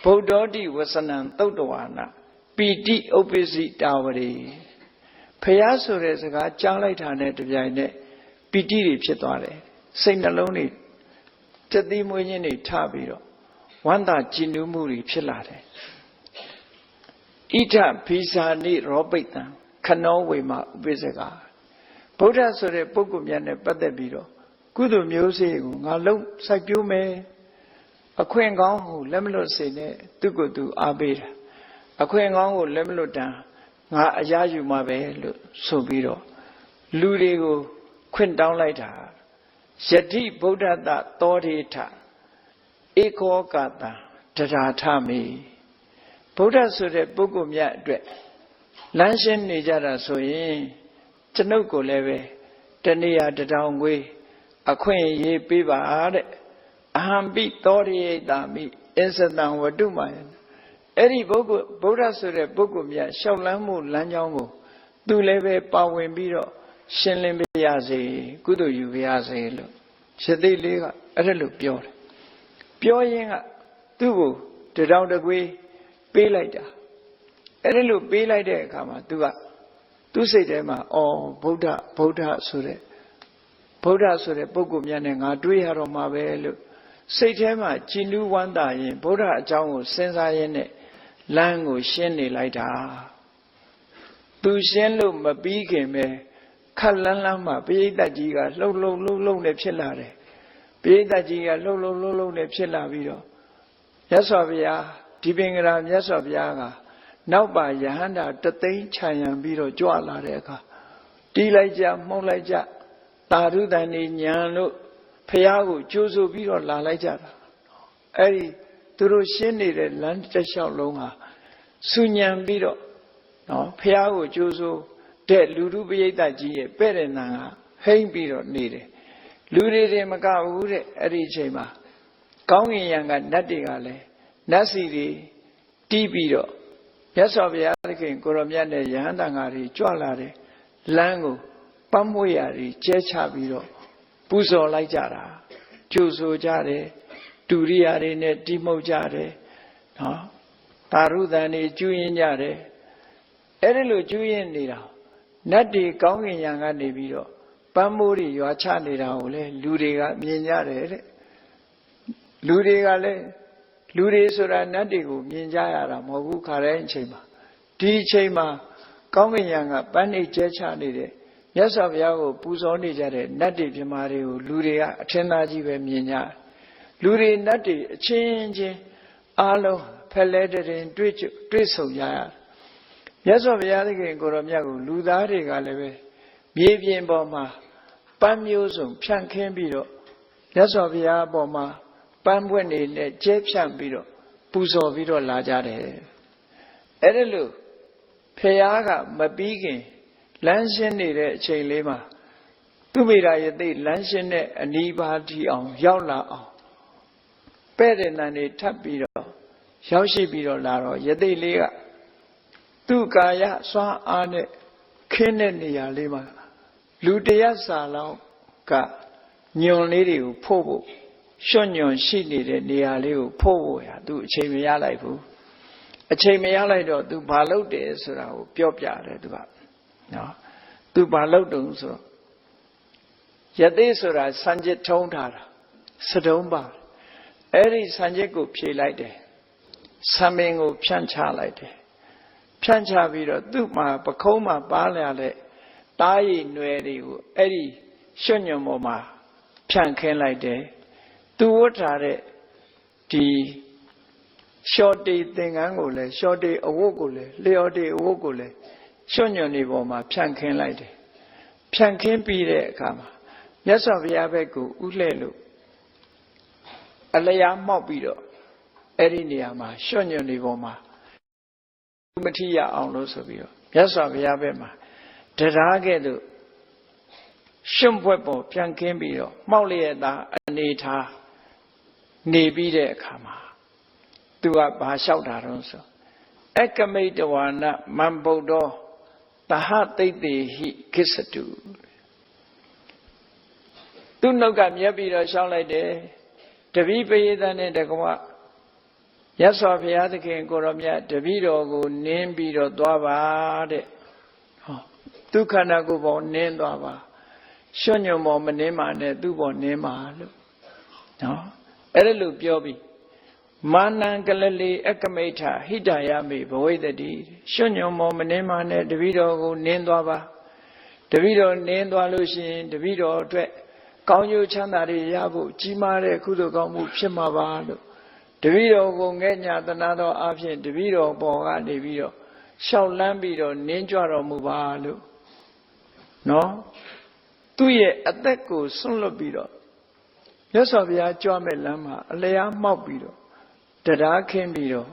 ဗုဒ္ဓောတိဝဆနံသုတ်တဝါနာပီတိဥပ္ပစီတာဝရီဖျားဆိုတဲ့စကားကြားလိုက်တာနဲ့တပြိုင်နက်ပီတိတွေဖြစ်သွားတယ်စိတ်နှလုံးတွေစက်သီးမွေးခြင်းတွေထပြီးတော့ ဝန္တာကြည်နူးမှုတွေဖြစ်လာတယ်ဣထဘိဇာနိရောပိတံခနောဝေမဥပိစ္ဆကဗုဒ္ဓဆိုတဲ့ပုဂ္ဂိုလ်များနဲ့ပတ်သက်ပြီးတော့ကုသိုလ်မျိုးစေ့ကိုငါလုံးစိုက်ပျိုးမယ်အခွင့်ကောင်းကိုလက်မလွတ်စေနဲ့သူ့ကိုယ်သူအားပေးတာအခွင့်ကောင်းကိုလက်မလွတ်တမ်းငါအရာယူမှာပဲလို့ဆိုပြီးတော့လူတွေကိုခွင့်တောင်းလိုက်တာယတိဗုဒ္ဓတသောတေထဧကောကတံတရာထမေဗုဒ္ဓဆိုတဲ့ပုဂ္ဂိုလ်များအတွက်လမ်းရှင်းနေကြတာဆိုရင်ကျွန်ုပ်ကိုလည်းပဲတဏှာတထောင်ငွေအခွင့်အရေးပေးပါတဲ့အဟံပိသောရိယတာမိအစ္စတံဝတုမာယအဲ့ဒီပုဂ္ဂိုလ်ဗုဒ္ဓဆိုတဲ့ပုဂ္ဂိုလ်များလျှောက်လန်းမှုလမ်းကြောင်းကိုသူလည်းပဲပါဝင်ပြီးတော့ရှင်းလင်းပြရစေကုသိုလ်ယူပြရစေလို့ရသေးလေးကအဲ့ဒါလို့ပြောတယ်ပြောရင်းကသူ့ကိုတထောင်တကွေးပေးလိုက်တာအဲ့ဒါလို့ပေးလိုက်တဲ့အခါမှာသူကသူ့စိတ်ထဲမှာဗုဒ္ဓဆိုတဲ့ပုဂ္ဂိုလ်များနဲ့ငါတွေ့ရတော့မှာပဲလို့စိတ်ထဲမှာကြည်နူးဝမ်းသာရင်ဗုဒ္ဓအကြောင်းကိုစဉ်းစားရင်းနဲ့လမ်းကိုရှင်းနေလိုက်တာသူရှင်းလို့မပြီးခင်ပဲခက်လန်းလန်းမှာပရိသတ်ကြီးကလှုပ်နဲ့ဖြစ်လာတယ်ပရိသတ်ကြီးကလှုပ်နဲ့ဖြစ်လာပြီးတော့မြတ်စွာဘုရားဒီပင်ကရာမြတ်စွာဘုရားကနောက်ပါယဟန္တာတသိန်းခြံရံပြီးတော့ကြွလာတဲ့အခါတီးလိုက်ကြမှုတ်လိုက်ကြသာဓုတန်နေညာလို့ဘုရားကိုကြိုးဆိုပြီးတော့လာလိုက်ကြတာအဲ့ဒီသူတို့ရှင်းနေတဲ့လမ်းတစ်လျှောက်လုံးဟာဆူညံပြီးတော့နော်ဘုရားကိုကြိုးဆိုတဲ့လူထုပရိသတ်ကြီးရဲ့ပဲ့တဲ့နံကဟိမ့်ပြီးတော့နေတယ်လူတွေမကဘူးတဲ့အဲ့ဒီအချိန်မှာကောင်းကင်ယံကနတ်တွေကလည်းနတ်စီတွေတီးပြီးတော့မြတ်စွာဘုရားသခင်ကိုရောမြတ်နဲ့ယဟန်တန်ဃာတွေကြွလာတယ်လမ်းကိုပတ်မွေရာတွေကျဲချပြီးတော့ပူဇော်လိုက်ကြတာကြိုဆိုကြတယ်တူရိယာတွေနဲ့တိမှုတ်ကြတယ်နော်သာရုသန်တွေကျူးရင်ကြတယ်အဲ့ဒီလိုကျူးရင်နေတာနတ်တွေကောင်းကင်ယံကနေပြီးတော့ပန်းမိုးတွေရွာချနေတာကိုလေလူတွေကမြင်ကြတယ်တဲ့လူတွေကလည်းလူတွေဆိုတာနတ်တွေကိုမြင်ကြရတာမဟုတ်ဘူးခါတိုင်းအချိန်မှာဒီအချိန်မှာကောင်းကင်ယံကပန်းနေကျဲချနေတဲ့မြတ်စွာဘုရားကိုပူဇော်နေကြတဲ့နတ်တွေပြမာတွေကိုလူတွေကအထင်သာကြီးပဲမြင်ကြလူတွေနတ်တွေအချင်းချင်းအားလုံးဖက်လဲတဲ့တွေ့ဆုံကြရမြတ်စွာဘုရားသခင်ကိုရောမြတ်ကိုလူသားတွေကလည်းပဲမြေပြင်ပေါ်မှာပန်းမျိုးစုံဖြန့်ခင်းပြီးတော့မြတ်စွာဘုရားအပေါ်မှာပန်းပွင့်နေနဲ့ကျဲဖြန့်ပြီးတော့ပူဇော်ပြီးတော့လာကြတယ်အဲ့ဒါလို့ဖျားကမပြီးခင်လမ်းရှင်းနေတဲ့အချိန်လေးမှာသူမိရာယသိလမ်းရှင်းတဲ့အနီးပါးတီအောင်ရောက်လာအောင်ပဲ့တဲ့နံတွေထပ်ပြီးတော့ရောက်ရှိပြီးတော့လာတော့ယသိလေးကသူ့ကာယစွမ်းအားနဲ့ခင်းတဲ့နေရာလေးမှာလူတရက်စာလောက်ကညွန်လေးတွေကိုဖို့ဖို့ရွှွညွန်ရှိနေတဲ့နေရာလေးကိုဖို့ဖို့ရသူအချိန်မရလိုက်ဘူးအချိန်မရလိုက်တော့သူဘာလုပ်တယ်ဆိုတာကိုပြောပြတယ်သူကနော်သူဘာလုပ်တုံးဆိုတော့ယသိဆိုတာစံจิตထုံးထားတာစတုံးပါအဲ့ဒီစံจิตကိုဖြေလိုက်တယ်ဆံမင်းကိုဖြန့်ချလိုက်တယ်ဖြန့်ချပြီးတော့သူ့မှာပခုံးမှာပါလာတဲ့တားရည်ຫນွယ်တွေကိုအဲ့ဒီရွှွညွန်ပေါ်မှာဖြန့်ခင်းလိုက်တယ်သူဝတ်ထားတဲ့ဒီရှော့တေသင်္ကန်းကိုလည်းရှော့တေအဝတ်ကိုလည်းလျော်တေအဝတ်ကိုလည်းရွှွညွန်နေပေါ်မှာဖြန့်ခင်းလိုက်တယ်ဖြန့်ခင်းပြီးတဲ့အခါမှာမြတ်စွာဘုရားဘက်ကိုဥလှဲ့လို့အလျားမှောက်ပြီးတော့အဲ့ဒီနေရာမှာရွှွညွန်နေပေါ်မှာမထီရအောင်လို့ဆိုပြီးတော့မြတ်စွာဘုရားဘက်မှာတရားကဲ့သို့ရှုံ့ဘွက်ပေါ်ပြန်ခင်းပြီးတော့မှောက်လျက်သားအနေထားနေပြီးတဲ့အခါမှာသူကဘာလျှောက်တာတော့ဆိုအကမိတဝါနမံဗုဒ္ဓောတဟသိတ္တေဟိခိစ္စတုသူနှုတ်ကမြက်ပြီးတော့လျှောက်လိုက်တယ်တပည့်ပရိသတ်နဲ့တကွမြတ်စွာဘုရားသခင်ကိုရောမြတ်တပည့်တော်ကိုနင်းပြီးတော့သွားပါတဲ့ဟောဒုက္ခနာကိုပေါ်နင်းသွားပါရွှွညွန်ပေါ်မနင်းပါနဲ့သူ့ပေါ်နင်းပါလို့နော်အဲ့ဒါလို့ပြောပြီး Manan Galali Ekameta Hidayami Boydadi Shunyomo Manema Davido Nindwaba Davido Nindwalushin Davido Dwe Kanyu Chandari Yabu Jimare Kudogamu Pimavado Davido Gongenya Danado Afin Davido Boga Davido Shao Lambido Ninjaro Mubalu No Tuye Ateko Sunlobido Yasavia Jame Lama Alea Mobido Dada came below.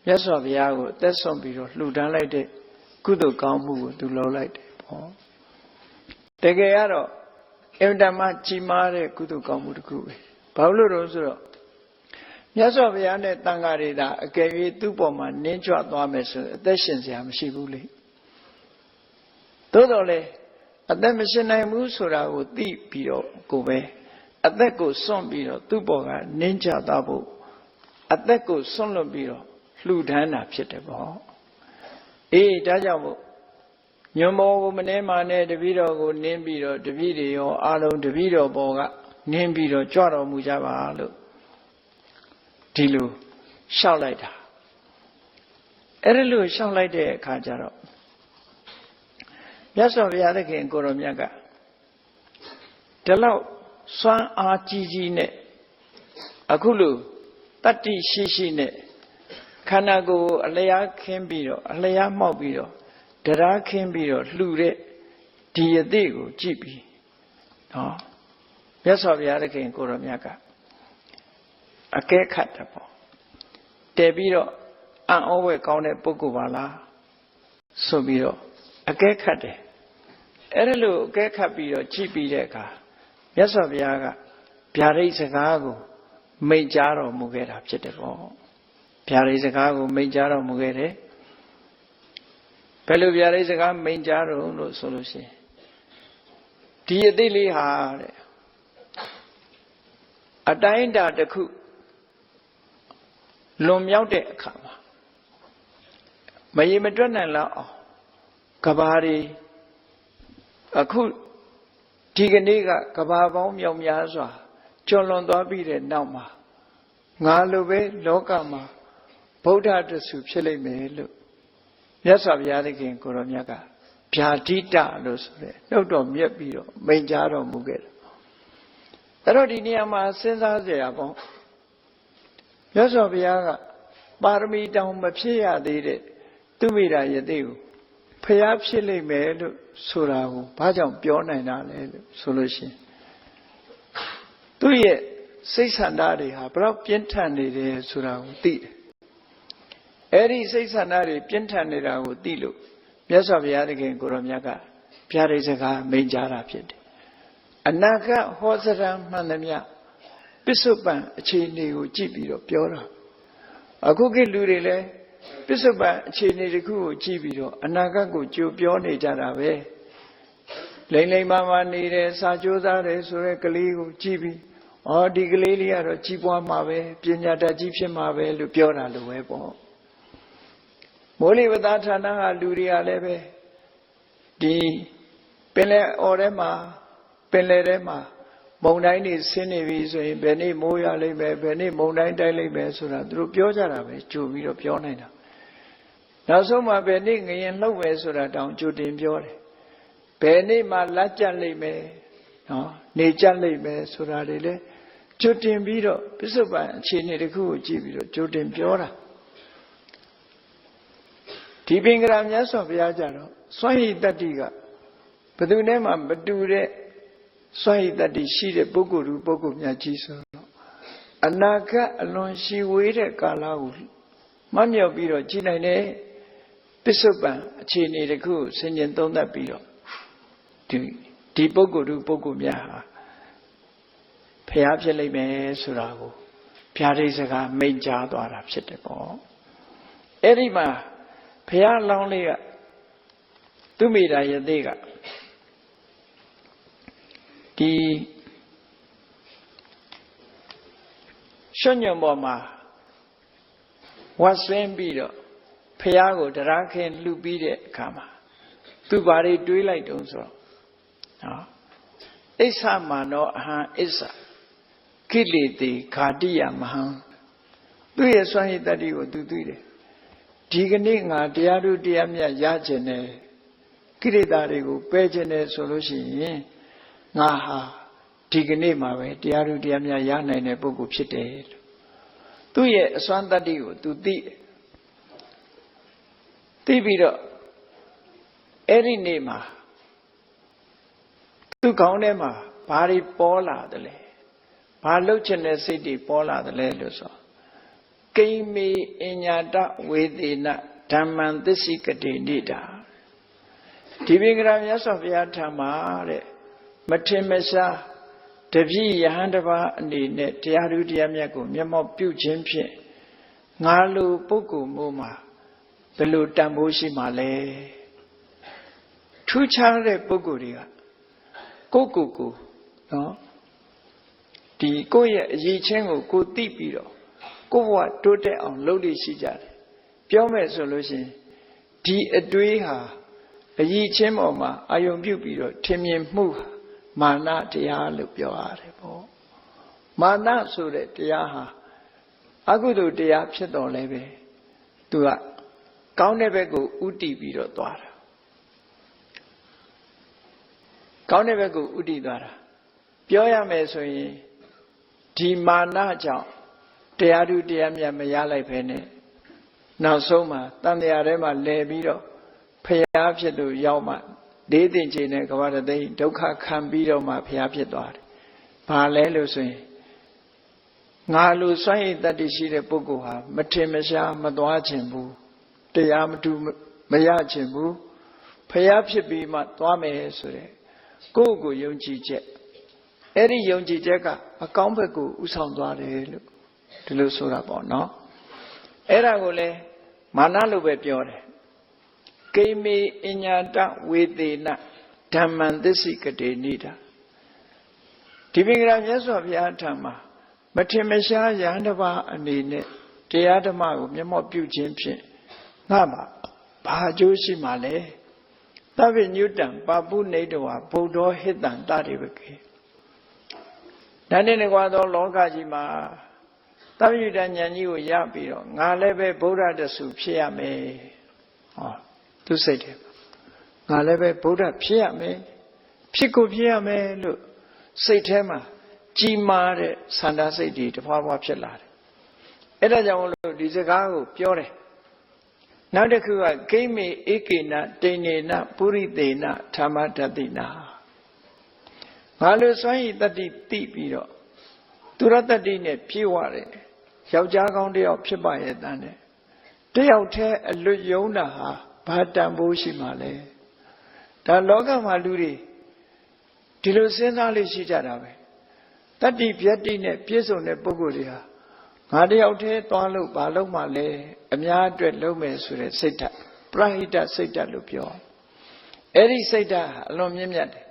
Yes, of Yago, that's some below. Ludan like the good Gamu to low like the Tegayaro, Evdama Chimare, good Gamu to Kubi. Pablo Rosero. Yes, of Yane Tangarida, gave you two bomber, nature dormants, additions, Yam Shibuli. Totally, at the machine I move so I would deep below, go away. At that goes some below, two bomber, ninja double. At that goes some below, flew down up shit about. Dajabu. Yomo woman, the video, name below, the video, alone the video boga, name below, Joro Mujava. Tilu, shout like that. Erelu shout like the Kajaro. Yes, of the other king, Goromiaga. Tell out, Swan RTG net. Akulu. Tati Shishine Kanago, Alea Kimbiro, Alea Mobilo, Dara Kimbiro, Lure, Diadego, Jibi. No, yes, of the other king, Goromiaga. A gay catable. Debiro, and always counted Boguvala. Sobiro, a gay cate. Erelu, gay capiro, Jibi deca. Yes, of Yaga, Piare Sagago. Majaro Mugera Chetabo. Piarizagago, Majaro Mugere. Peluviarizaga, Majaro, no solution. Dear Dilly hard. A dinda the cook. Lomyaude Kama. Mayimadrona la Kabari. A cook. Tiganiga, Kababom Yom Yazwa. Cholonda bide Nama Ngalube Lokama Boda to Supsele Melu. Yes, of Yadikin Koromiaga Piatita Lusre, no dom yet beetle, Majaro Muget. Erodiniama sends us the abon. Yes, of Yaga Barmi down Mapia did it. Tumida Yadu. Perhaps Chile Melu Surahu, Pajam Piona solution. သူရဲ့စိတ်ဆန္ဒတွေဟာဘယ်တော့ပြင်းထန်နေတယ်ဆိုတာကိုသိတယ်။အဲဒီစိတ်ဆန္ဒတွေပြင်းထန်နေတာကိုသိလို့မြတ်စွာဘုရားသခင်ကိုရောမြတ်ကပြရိစကားမိန့်ကြားတာဖြစ်တယ်။အနာဂတ်ဟောစရံမှန်သမျှပစ္စုပန်အခြေအနေကိုကြည့်ပြီးတော့ပြောတာ။အခုခေတ်လူတွေလည်းပစ္စုပန်အခြေအနေတစ်ခုကိုကြည့်ပြီးတော့အနာဂတ်ကိုကြိုပြောနေကြတာပဲ။လိမ့်လိမ့်မာမာနေတယ်စာကြိုးစားတယ်ဆိုတဲ့ကလေးကိုကြည့်ပြီးဒီကလေးလေးကတော့ကြီးပွားမှာပဲပညာတတ်ကြီးဖြစ်မှာပဲလို့ပြောတာလိုပဲပေါ့မိုးလေဝသဌာနကလူတွေကလည်းပဲဒီပင်လယ်အော်ထဲမှာပင်လယ်ထဲမှာမုန်တိုင်းတွေဆင်းနေပြီဆိုရင်ဘယ်နေ့မိုးရလိမ့်မယ်ဘယ်နေ့မုန်တိုင်းတိုက်လိမ့်မယ်ဆိုတာသူတို့ပြောကြတာပဲကြိုပြီးတော့ပြောနေတာနောက်ဆုံးမှဘယ်နေ့ငရင်လှုပ်မယ်ဆိုတာတောင်ကြိုတင်ပြောတယ်ဘယ်နေ့မှလက်ကျလိမ့်မယ်နော်နေကျလိမ့်မယ်ဆိုတာတွေလည်းကြိုတင်ပြီးတော့ပစ္စုပန်အခြေအနေတစ်ခုကိုကြည့်ပြီးတော့ကြိုတင်ပြောတာဒီပင်ကရာမြတ်စွာဘုရားကြတော့စွန့်ဟိတ္တိကဘယ်သူနဲ့မှမတူတဲ့စွန့်ဟိတ္တိရှိတဲ့ပုဂ္ဂိုလ်လူပုဂ္ဂိုလ်များကြီးဆိုတော့အနာဂတ်အလွန်ရှည်ဝေးတဲ့ကာလကိုမှတ်မြောက်ပြီးတော့ကြည်နိုင်တဲ့ပစ္စုပန်အခြေအနေတစ်ခုကိုဆင်ခြင်သုံးသပ်ပြီးတော့ဒီပုဂ္ဂိုလ်လူပုဂ္ဂိုလ်များဟာဖျားဖြစ်လိမ့်မယ်ဆိုတာကိုဗျာဒိတ်စကားမိန့်ကြားသွားတာဖြစ်တယ်ပေါ့အဲ့ဒီမှာဘုရားလောင်းလေးကသူမိတာယသိကဒီရွှွညွန်ပေါ်မှာဝတ်ဆွင်းပြီးတော့ဖျားကိုတရားခင်လှူပြီးတဲ့အခါမှာသူဘာတွေတွေးလိုက်တုံးဆိုတော့ဣစ္ဆမာနောအဟံဣစ္ဆကိလေသေဃာတိယမဟံပ သူ့ရဲ့စွမ်းရည်တတ္တိကိုသူသိတယ်ဒီကနေ့ငါတရားတို့တရားမြတ်ရခြင်းနဲ့ကိရိတာတွေကိုပယ်ခြင်းနဲ့ဆိုလို့ရှိရင်ငါဟာဒီကနေ့မှာပဲတရားတို့တရားမြတ်ရနိုင်တဲ့ပုဂ္ဂိုလ်ဖြစ်တယ်လို့သူ့ရဲ့အစွမ်းတတ္တိကိုသူသိပြီးတော့အဲ့ဒီနေ့မှာသူ့ခေါင်းထဲမှာဘာတွေပေါ်လာတယ်လဲဘာလှုပ်ချင်တဲ့စိတ်တွေပေါ်လာတယ်လဲလို့ဆိုကိမေအညာတဝေသေနဓမ္မံသစ္စိကတိနေတာဒီပင်ကရာမြတ်စွာဘုရားထံမှာတဲ့မထင်မရှားတပည့်ယဟန်တစ်ပါးအနေနဲ့တရားဓုတရားမြတ်ကိုမျက်မှောက်ပြုခြင်းဖြင့်ငါလိုပုဂ္ဂိုလ်မျိုးမှာဘယ်လိုတန်ဖိုးရှိမှလဲထူးခြားတဲ့ပုဂ္ဂိုလ်တွေကကိုနော်ဒီကိုယ့်ရဲ့အရေးချင်းကိုသိပြီးတော့ကိုယ့်ဘဝတိုးတက်အောင်လုပ်လို့ရှိကြတယ်ပြောမယ်ဆိုလို့ရှိရင်ဒီအတွေးဟာအရေးချင်းပေါ်မှာအာယုံပြုတ်ပြီးတော့ထင်မြင်မှုမာနတရားလို့ပြောရတယ်ပေါ့မာနဆိုတဲ့တရားဟာအကုသိုလ်တရားဖြစ်တော်လဲပဲသူကကောင်းတဲ့ဘက်ကိုဥတည်ပြီးတော့သွားတာကောင်းတဲ့ဘက်ကိုဥတည်သွားတာပြောရမယ်ဆိုရင်ဒီမာနကြောင့်တရားဓုတရားမြတ်မရလိုက်ပဲနဲ့နောက်ဆုံးမှာတန်တရားထဲမှာလဲပြီးတော့ဖျားဖြစ်လို့ရောက်မှဒေသင်္ချေနဲ့ကဘာတသိဒုက္ခခံပြီးတော့မှဖျားဖြစ်သွားတယ်။ဘာလဲလို့ဆိုရင်ငါလိုစွန့်ရည်တတ္တိရှိတဲ့ပုဂ္ဂိုလ်ဟာမထင်မရှားမသွားခြင်းဘူးတရားမတူမရခြင်းဘူးဖျားဖြစ်ပြီးမှသွားမယ်ဆိုတဲ့ကိုယ့်ကိုယုံကြည်ချက်အဲ့ဒီယုံကြည်ချက်ကအကောင်းဘက်ကိုဥဆောင်သွားတယ်လို့ဒီလိုဆိုတာပေါ့နော်အဲ့ဒါကိုလေမာနလို့ပဲပြောတယ်ကိမေအညာတဝေသေနဓမ္မံသစ္စိကတိနေတာဒီပင်ကရာမြတ်စွာဘုရားထံမှာမထင်မရှားယဟန်တစ်ပါးအနေနဲ့တရားဓမ္မကိုမျက်မှောက်ပြုခြင်းဖြင့်ငါမှာဘာအကျိုးရှိမှလဲသဗ္ဗညုတံပါပုနေတဝါဗုဒ္ဓောဟိတံတတိဝကေဒါနဲ့ကွာသောလောကကြီးမှာသဗ္ဗညုတဉာဏ်ကြီးကိုရပြီးတော့ငါလည်းပဲဗုဒ္ဓတဆူဖြစ်ရမယ်ဟောသူစိတ်တယ်ငါလည်းပဲဗုဒ္ဓဖြစ်ရမယ်ဖြစ်ကိုဖြစ်ရမယ်လို့စိတ်ထဲမှာကြီးမားတဲ့ဆန္ဒစိတ်တွေတဖွာဖွာဖြစ်လာတယ်အဲ့ဒါကြောင့်လို့ဒီစကားကိုပြောတယ်နောက်တစ်ခုကဂိမေဧကေနတိန်နေနပုရိသေနဓမ္မတတိနာငါလိုစွမ်းရည်တတ္တိသိပြီးတော့သူရတ္တိနဲ့ပြေဝတယ်ယောက်ျားကောင်းတယောက်ဖြစ်ပါရဲ့တန်းနဲ့တယောက်တည်းအလွတ်ယုံတာဟာဘာတန်ဖိုးရှိမှလဲဒါလောကမှာလူတွေဒီလိုစဉ်းစားလို့ရှိကြတာပဲတတ္တိဗျတ္တိနဲ့ပြည့်စုံတဲ့ပုဂ္ဂိုလ်တွေဟာငါတယောက်တည်းသွားလို့ဘာလို့မှလဲအများအတွက်လုပ်မယ်ဆိုတဲ့စိတ်ဓာတ်ပရဟိတစိတ်ဓာတ်လို့ပြောအဲ့ဒီစိတ်ဓာတ်အလွန်မြင့်မြတ်တယ်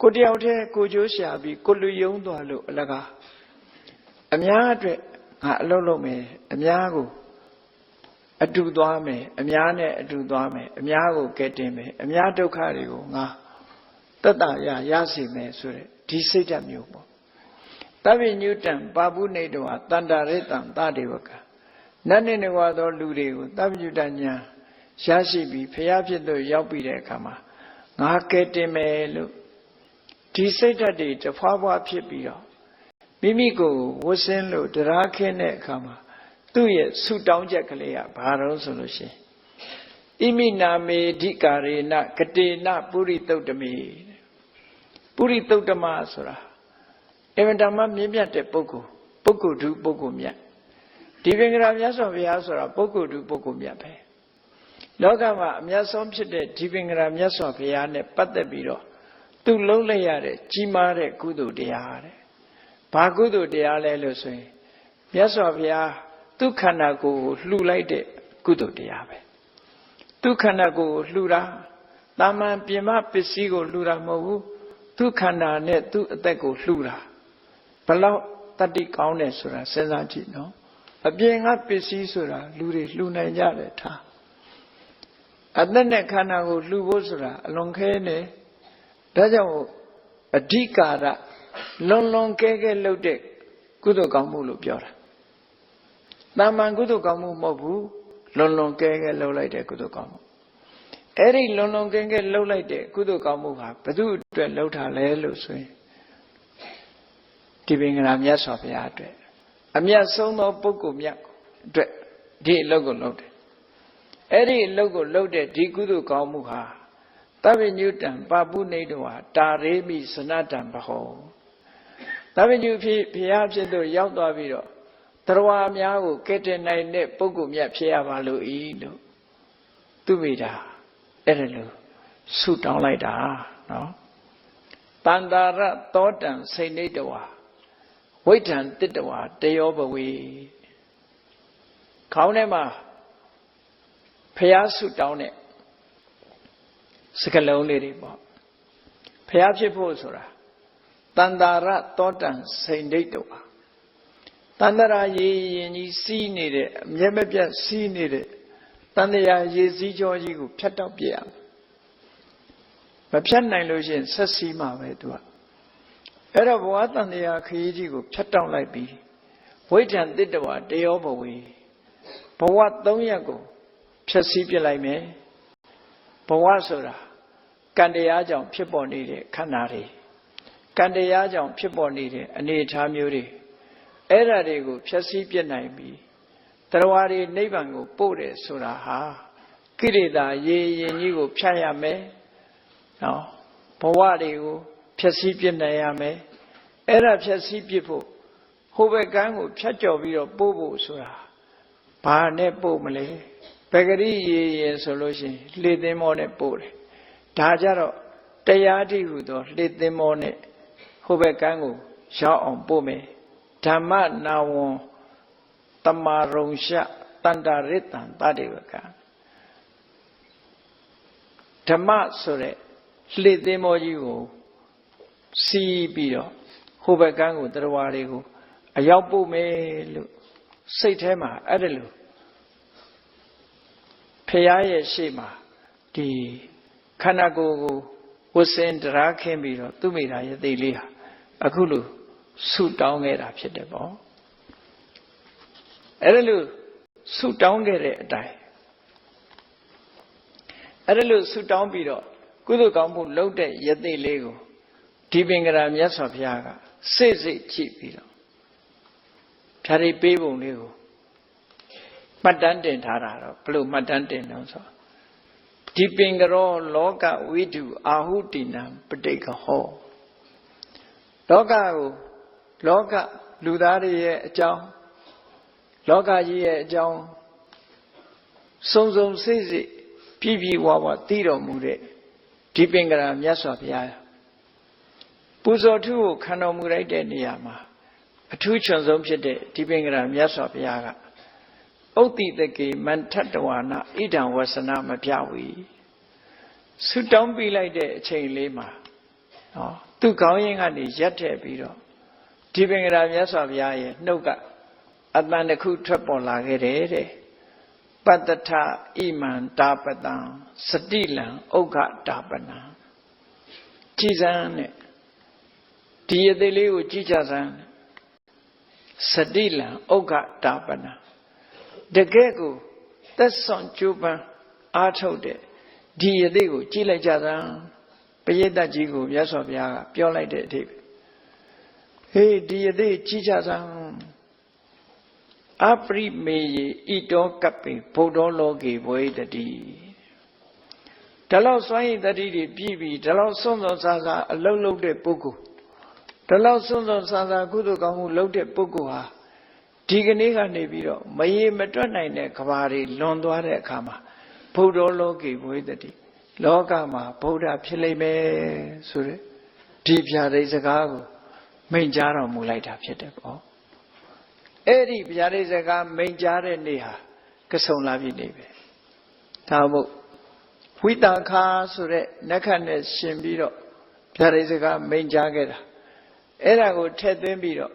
ကိုတယောက်တည်းကိုကြိုးရှာပြီးကိုလူယုံသွားလို့အလကားအများအတွက်ငါအလုပ်လုပ်မယ်အများကိုအတူသွားမယ်အများနဲ့အတူသွားမယ်အများကိုကဲတင်မယ်အများဒုက္ခတွေကိုငါသက်သာရစေမယ်ဆိုတဲ့ဒီစိတ်ဓာတ်မျိုးပေါ့သဗ္ဗညုတံပါပုနေတဝါတန္တာရေတံတတေဝကနတ်နေကွာသောလူတွေကိုသဗ္ဗညုတဉာဏ်ရရှိပြီးဖျားဖြစ်လို့ရောက်ပြီးတဲ့အခါမှာငါကဲတင်မယ်လို့ဒီစိတ်ဓာတ်တွေတဖွာဖွာဖြစ်ပြီးတော့မိမိကိုဝတ်ဆင်းလို့တရားခင်းတဲ့အခါမှာသူ့ရဲ့ဆုတောင်းချက်ကလေးကဘာလို့ဆိုလို့ရှိရင်ဣမိနာမေဓိကာရေနကတေနပုရိသုတ်တမေပုရိသုတ်တမဆိုတာအမှန်တမ်းမြင့်မြတ်တဲ့ပုဂ္ဂိုလ်ပုဂ္ဂိုလ်ဓုပုဂ္ဂိုလ်မြတ်ဒီပင်ကရာမြတ်စွာဘုရားဆိုတာပုဂ္ဂိုလ်ဓုပုဂ္ဂိုလ်မြတ်ပဲလောကမှာအမြတ်ဆုံးဖြစ်တဲ့ဒီပင်ကရာမြတ်စွာဘုရားနဲ့ပတ်သက်ပြီးတော့သူလုံးလိုက်ရတဲ့ကြီးမားတဲ့ကုသိုလ်တရားတဲ့ဘာကုသိုလ်တရားလဲလို့ဆိုရင်မြတ်စွာဘုရားသူခန္ဓာကိုယ်ကိုလှူလိုက်တဲ့ကုသိုလ်တရားပဲသူခန္ဓာကိုယ်ကိုလှူတာတာမန်ပြင်မပစ္စည်းကိုလှူတာမဟုတ်ဘူးသူခန္ဓာနဲ့သူအသက်ကိုလှူတာဘလောက်တတ္တိကောင်းတယ်ဆိုတာစဉ်းစားကြည့်နော်အပြင်ကပစ္စည်းဆိုတာလူတွေလှူနိုင်ကြတယ်ထားအသက်နဲ့ခန္ဓာကိုလှူဖို့ဆိုတာအလွန်ခဲနေဒါကြောင့်အဓိကာရလွန်လွန်ကဲကဲလုပ်တဲ့ကုသိုလ်ကောင်းမှုလို့ပြောတာ တာမန်ကုသိုလ်ကောင်းမှုမဟုတ်ဘူးလွန်လွန်ကဲကဲလှုပ်လိုက်တဲ့ကုသိုလ်ကောင်းမှုအဲ့ဒီလွန်လွန်ကဲကဲလှုပ်လိုက်တဲ့ကုသိုလ်ကောင်းမှုဟာဘယ်သူအတွက်လှုပ်ထားလဲလို့ဆိုရင်ဒီပင်ကရာမြတ်စွာဘုရားအတွက်အမြတ်ဆုံးသောပုဂ္ဂိုလ်မြတ်အတွက်ဒီအလုပ်ကိုလုပ်တယ်အဲ့ဒီအလုပ်ကိုလုပ်တဲ့ဒီကုသိုလ်ကောင်းမှုဟာသဗ္ဗညုတံပါပုနေတောဟာတာရေမိစနတံဘဟောသဗ္ဗညုဘုရားဖြစ်လို့ရောက်သွားပြီးတော့တရားများကိုကဲ့တင်နိုင်တဲ့ပုဂ္ဂိုလ်မြတ်ဖြစ်ရပါလို့ဤလို့သူမိတာအဲ့ဒါလို့ဆုတောင်းလိုက်တာနော်တန္တာရသောတံစိတ်နေတဝါဝိဋ္ဌံတစ်တဝါတယောဘဝေခေါင်းထဲမှာဖျားဆုတောင်းတဲ့စကလုံးလေးတွေပေါ့ဖျားဖြစ်ဖို့ဆိုတာတန္တာရသောတံစိတ်နေတဝါတန္တရာရေရင်ကြီးစီးနေတဲ့အမျက်မပြတ်စီးနေတဲ့တန်တရားရေစည်းကြောကြီးကိုဖြတ်တောက်ပြရမယ်မဖြတ်နိုင်လို့ရှိရင်ဆက်စီးမှာပဲသူကအဲ့တော့ဘဝတန်တရားခရီးကြီးကိုဖြတ်တောက်လိုက်ပြီးဝိဋ္ဌံတစ်တဝါတယောဘဝေဘဝ၃ရပ်ကိုဖြတ်စည်းပြလိုက်မယ်ဘဝဆိုတာကံတရားကြောင့်ဖြစ်ပေါ်နေတဲ့ခန္ဓာတွေကံတရားကြောင့်ဖြစ်ပေါ်နေတဲ့အနေအထားမျိုးတွေအဲ့ဓာတွေကိုဖြတ်စည်းပြနိုင်ပြီးတရားတွေနိဗ္ဗာန်ကိုပို့တယ်ဆိုတာဟာကိလေသာရေရင်ကြီးကိုဖြတ်ရမယ်နော်ဘဝတွေကိုဖြတ်စည်းပြနိုင်ရမယ်အဲ့ဒါဖြတ်စည်းပြဖို့ဟိုဘက်ကန်းကိုဖြတ်ကျော်ပြီးတော့ပို့ဖို့ဆိုတာဘာနဲ့ပို့မလဲပဂရိရေရင်ဆိုလို့ရှိရင်လှေသင်းမောနဲ့ပို့တယ်ဒါကြတော့တရားတိဟုသောလှေသင်းမောနဲ့ဟိုဘက်ကန်းကိုရောက်အောင်ပို့မယ်ဓမ္မနာဝံတမာရုံရှတန္တရတ္တံတတေဝကဓမ္မဆိုတဲ့လှေသင်းမောကြီးကိုစီးပြီးတော့ဟိုဘက်ကန်းကိုတရားတွေကိုအရောက်ပို့မယ်လို့စိတ်ထဲမှာအဲ့ဒါလို့ဖရာရဲ့ရှေ့မှာဒီခန္ဓာကိုယ်ကိုဝတ်ဆင်တရားခင်းပြီးတော့သူမိတာရဲ့သိလေးဟာအခုလို့ဆုတောင်းခဲ့တာဖြစ်တယ်ပေါ့အဲ့ဒါလို့ဆုတောင်းခဲ့တဲ့အတိုင်းအဲ့ဒါလို့ဆုတောင်းပြီးတော့ကုသိုလ်ကောင်းမှုလုပ်တဲ့ယသိလေးကိုဒီပင်ကရာမြတ်စွာဘုရားကစိတ်စိတ်ကြည့်ပြီးတော့ဖြာရိပေးပုံလေးကိုမှတ်တမ်းတင်ထားတာတော့ဘလို့မှတ်တမ်းတင်လို့ဆိုဒီပင်ကရောလောကဝိတုအာဟုတိနံပဋိက္ခဟောလောကကိုလောကလူသားတွေရဲ့အကြောင်းလောကကြီးရဲ့အကြောင်းစုံစုံစိတ်စိတ်ပြည့်ပြည့်ဝဝသိတော်မူတဲ့ဒီပင်ကရာမြတ်စွာဘုရားပူဇော်ထုကိုခံတော်မူလိုက်တဲ့နေရာမှာအထူးချွန်ဆုံးဖြစ်တဲ့ဒီပင်ကရာမြတ်စွာဘုရားကဥတ္တိတကေမန္ထတဝါနာဣဒံဝဆနာမပြဝီဆုတောင်းပြီးလိုက်တဲ့အချိန်လေးမှာနော်သူ့ခေါင်းရင်းကနေရက်ထည့်ပြီးတော့ဒီပင်ကရာမြတ်စွာဘုရားရဲ့နှုတ်ကအတန်တစ်ခုထွက်ပေါ်လာခဲ့တယ်တဲ့ပတ္တထဣမံတာပတံစတိလံဥက္ခတာပနံကြည်စမ်းနဲ့ဒီအသေးလေးကိုကြည်ကြစမ်းစတိလံဥက္ခတာပနံတကယ်ကိုသက်စွန်ကျိုးပန်းအားထုတ်တဲ့ဒီအသေးကိုကြည်လိုက်ကြစမ်းပရိသတ်ကြီးကိုမြတ်စွာဘုရားကပြောလိုက်တဲ့အထိဟေးဒီအသေးကြည်ကြစမ်းအပရိမေယေဣတောကပ္ပေဗုဒ္ဓောလောကေဘဝိတတိဒါလောက်စွမ်းရည်တတိတွေပြည့်ပြီးဒါလောက်စွန့်စွန့်စားစားအလုံးလုံးတဲ့ပုဂ္ဂိုလ်ဒါလောက်စွန့်စွန့်စားစားကုသိုလ်ကောင်းမှုလုပ်တဲ့ပုဂ္ဂိုလ်ဟာဒီကနေ့ကနေပြီးတော့မရေမတွက်နိုင်တဲ့ကဘာတွေလွန်သွားတဲ့အခါမှာဗုဒ္ဓောလောကေဘဝိတတိလောကမှာဗုဒ္ဓဖြစ်လိမ့်မယ်ဆိုတဲ့ဒီဖြာဒိစကားကိုမိန့်ကြားတော်မူလိုက်တာဖြစ်တယ်ပေါ့အဲ့ဒီဗျာဒိစကားမိန့်ကြားတဲ့နေ့ဟာကဆုံလာပြီနေပဲဒါမို့ဝိတာခာဆိုတဲ့နက္ခတ်နဲ့ရှင်ပြီးတော့ဗျာဒိစကားမိန့်ကြားခဲ့တာအဲ့ဒါကိုထည့်သွင်းပြီးတော့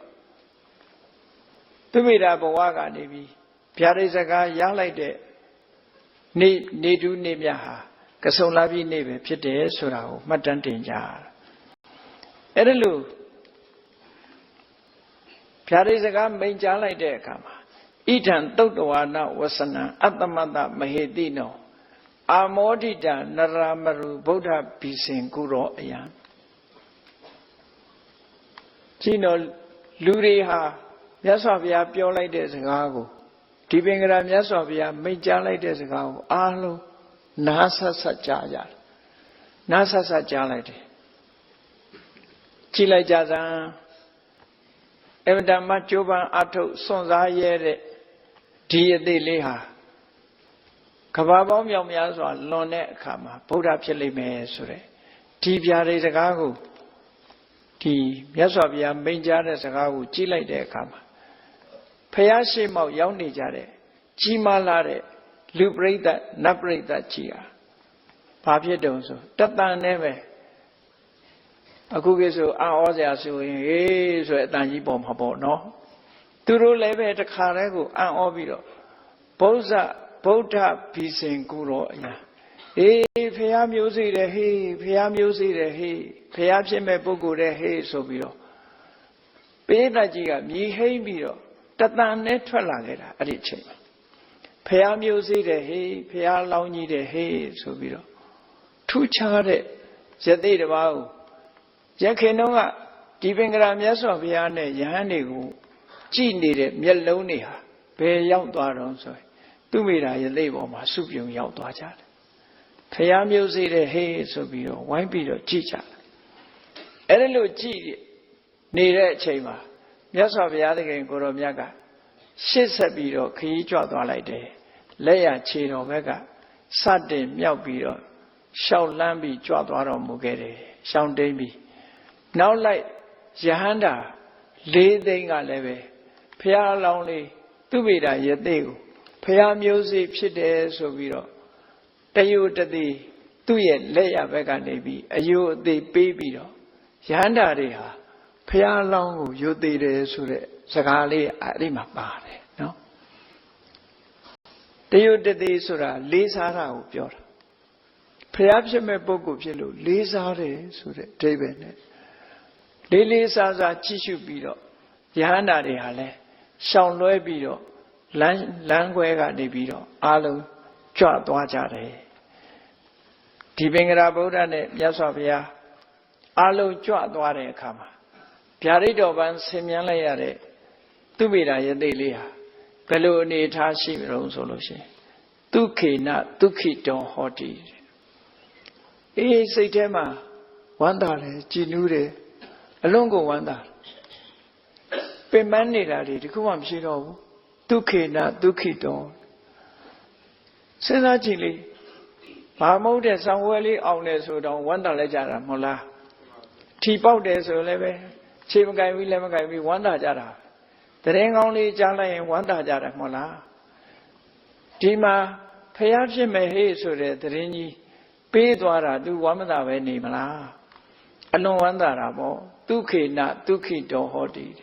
သူမိတာဘဝကနေပြီးဗျာဒိစကားရလိုက်တဲ့နေတူးနေမြဟာကဆုံလာပြီနေပဲဖြစ်တယ်ဆိုတာကိုမှတ်တမ်းတင်ကြအဲ့ဒါလို့ဗျာဒိစကားမိန့်ကြားလိုက်တဲ့အခါမှာဣ Itan Totwana Wasana Atamata Mahedino Amodita Naramaru Buddha Pisin Kuro Ayan Chino Luriha Yasavia Pure like this Gago Tibingram Yasavia Major like this Gago Alo Nasa Sajaya Nasa Sajalati Chile Jazan Evadama Chuban Ato Sonza Yere Dia de Leha Kababom Yamyazwa Lone Kama Buddha Pili Me Sure Tibia de Gago T Yasavia Major de Gago Chile de Kama Payashi Mau Yoni Jare Chimalare Lubrata Nabrata Chia Papia Donso Tata Neve Akugeso Aozasu so at Nanjibom Habo no Turu Leve at Karego and Obido Boza Bota Pisin Guro Payam Yusi the he Payam Yusi the he Payam Bugu the he Sobio Peda Giga Mi Hey Biro Tata Netwalagera at each chamber Payam Yusi the he Payam Launi the he Sobiro Two charted Zedi the Wow Yakenonga, Divingram Yasoviane, Yanigu, Gini, Melonia, Pay Young Dwaron, so Dumira, you label my subium Yaudwaja. Payam you see the hay, so be your wine be your chicha. Ello G, near chamber, Yasoviaga, Goromiaga, Shisabiro, Kijwa like day, Leia Chino Vega, Sudden Miaubiro, Shao Lambi, Jwadwaro Mugere, Shao Demi. Now like Jahanda, leading a leve, Pia lonely, Tubida Yadeu, Pia music, Pide Soviro, Tayu the Tuye Leia Vega Nebi, a you the baby. Jahanda Reha, Pia long, you did Sure, Sagale Arima Pare, no? Tayu the Sura, Lisa Pure. Perhaps a me book of yellow, Lisa Sure, David. Lily Saza Chishu Bido, Yahana de Hale, Shao Loe Bido, Languega de Bido, Alu, Chua Dwajare. Tibingra Buddha ne Yasavia, Alu Chua Dware Kama. Piarido Van Semialayare, Tubida Yadelia, Pelu ne Tashi Rosolution. Tuki na Tuki don Hoti. E Satema, Wandale, Jinure. Alongo wanda. Pemani lari, the Kuam Shiro, Duki na Duki don. Senachili, Mahmoud and Samweli owners who don't wonder Lejara Mola. Tipo de Soleve, Chimagai Willemagai, Wanda Jara. The ring only Jala and Wanda Jara Mola. Tima, Payachi Mehe so that the Rini, Pedwara do Wamada Veni Mala. Alone Wanda Duki na Duki do Hodi.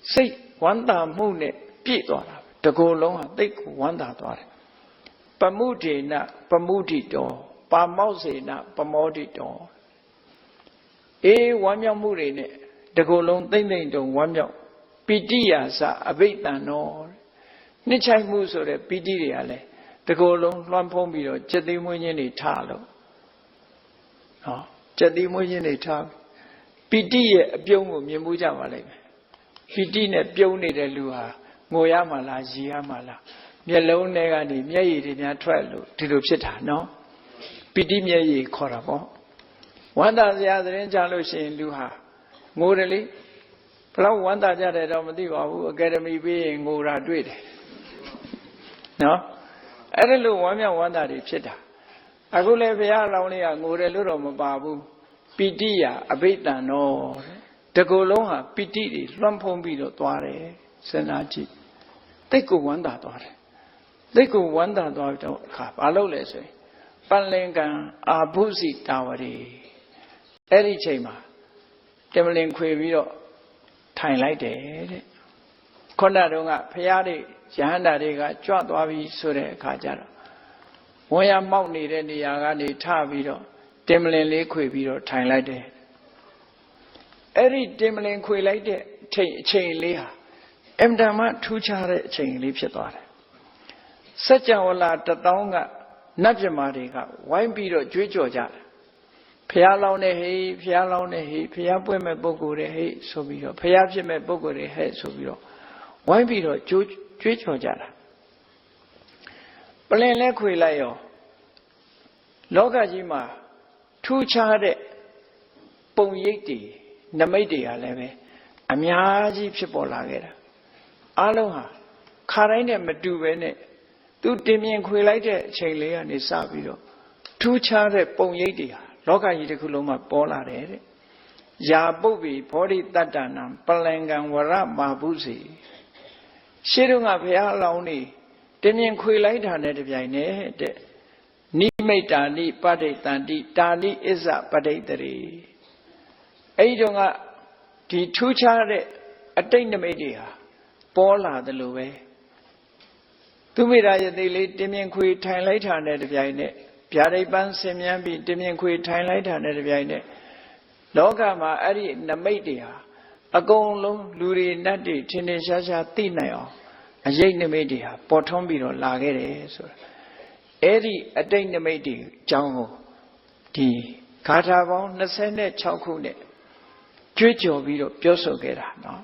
Say Wanda Mune, Pedwara, the go long, take Wanda Dwar. Pamuti na Pamuti do, Pamose na Pamodi do. One young Murine, the go long thing to one young. Pidia sa abita no. Nichai muso de Pidiale, the go long Lampomio, Jedimuini Talo. No, Jedimuini Talo. Pidia, Biom, Yamuja Vale. Pidine, Bioni de Lua, Moyamala, Ziamala. Yellow negani, Mei, Trial, Tilupsita, no? Pidimia Corabo. One does the other in Jalusi in Luha. Morally, Plow one that Ramadiva, Academy being Mura Druid. No? I don't know one that is Chita. I will have only a Murelum Babu, Pidia, Abita, no. The Golonga, Piti, Lampombido, Tuare, Senachi. They could want that. They could want that cap. Allo, let's say. Panlengan, Abusi Tawari. Eri Chema. Demelin Quivio. Time like that. Condadonga, Payadi, Jahanda, they got Chotwavi Sure Kajara. Moya Mounty, then the Yagani Tavido, Demelin Liquivio, time like that. Every Demelin Qui like that, chain Leah. အင်တန်မှထူးခြားတဲ့အချိန်လေးဖြစ်သွားတယ်စัจ java လာ1000ကနတ်ပြမာတွေကဝိုင်းပြီးတော့ကြွေးကြော်ကြတယ်ဖះလောင်းတဲ့ဟေးဖះလောင်းတဲ့ဟေးဖះပွင့်မဲ့ပုဂ္ဂိုလ်တွေဟေးဆိုပြီးတော့ဖះဖြစ်မဲ့ပုဂ္ဂိုလ်တွေဟဲ့ဆိုပြီးတော့ဝိုင်းပြီးတော့ကြွေးကြော်ကြတာပလင်လဲခွေလိုက်ရောလောကကြီးမှာထူးခြားတဲ့ပုံရိပ်တွေနမိတ်တွေကလည်းပဲအများကြီးဖြစ်ပေါ်လာခဲ့တာအားလုံးဟာခါတိုင်းနဲ့မတူပဲနဲ့သူတင်မြင်ခွေလိုက်တဲ့အချိန်လေးကနေစပြီးတော့ထူးခြားတဲ့ပုံရိပ်တွေဟာလောကကြီးတစ်ခုလုံးမှာပေါ်လာတယ်တဲ့ယာပုပ္ပိဘောဓိတတ္တနံပလင်ကံဝရမာဘုစီရှေးတုန်းကဘုရားအလောင်းနေတင်မြင်ခွေလိုက်တာနဲ့တပြိုင်နက်တဲ့နိမိတ်တာနိပဋိတန္တိတာနိအစ္ဆပဋိတရေအဲ့ဒီတော့ကဒီထူးခြားတဲ့အတိတ်နမိတ်တွေဟာပေါ်လာတယ်လို့ပဲသူမိရာယသိလေးတင်မြင်ခွေထိုင်လိုက်တာနဲ့တပြိုင်နက်ဗျာဒိတ်ပန်းဆင်မြန်းပြီးတင်မြင်ခွေထိုင်လိုက်တာနဲ့တပြိုင်နက်လောကမှာအဲ့ဒီနမိတ်တွေဟာအကုန်လုံးလူတွေနတ်တွေထင်ထင်ရှားရှားသိနိုင်အောင်အရေးနမိတ်တွေဟာပေါ်ထွန်းပြီးတော့လာခဲ့တယ်ဆိုတာအဲ့ဒီအတိတ်နမိတ်တွေအကြောင်းကိုဒီဂါထာပေါင်း26ခုနဲ့ကြွေးကြော်ပြီးတော့ပြောဆိုခဲ့တာနော်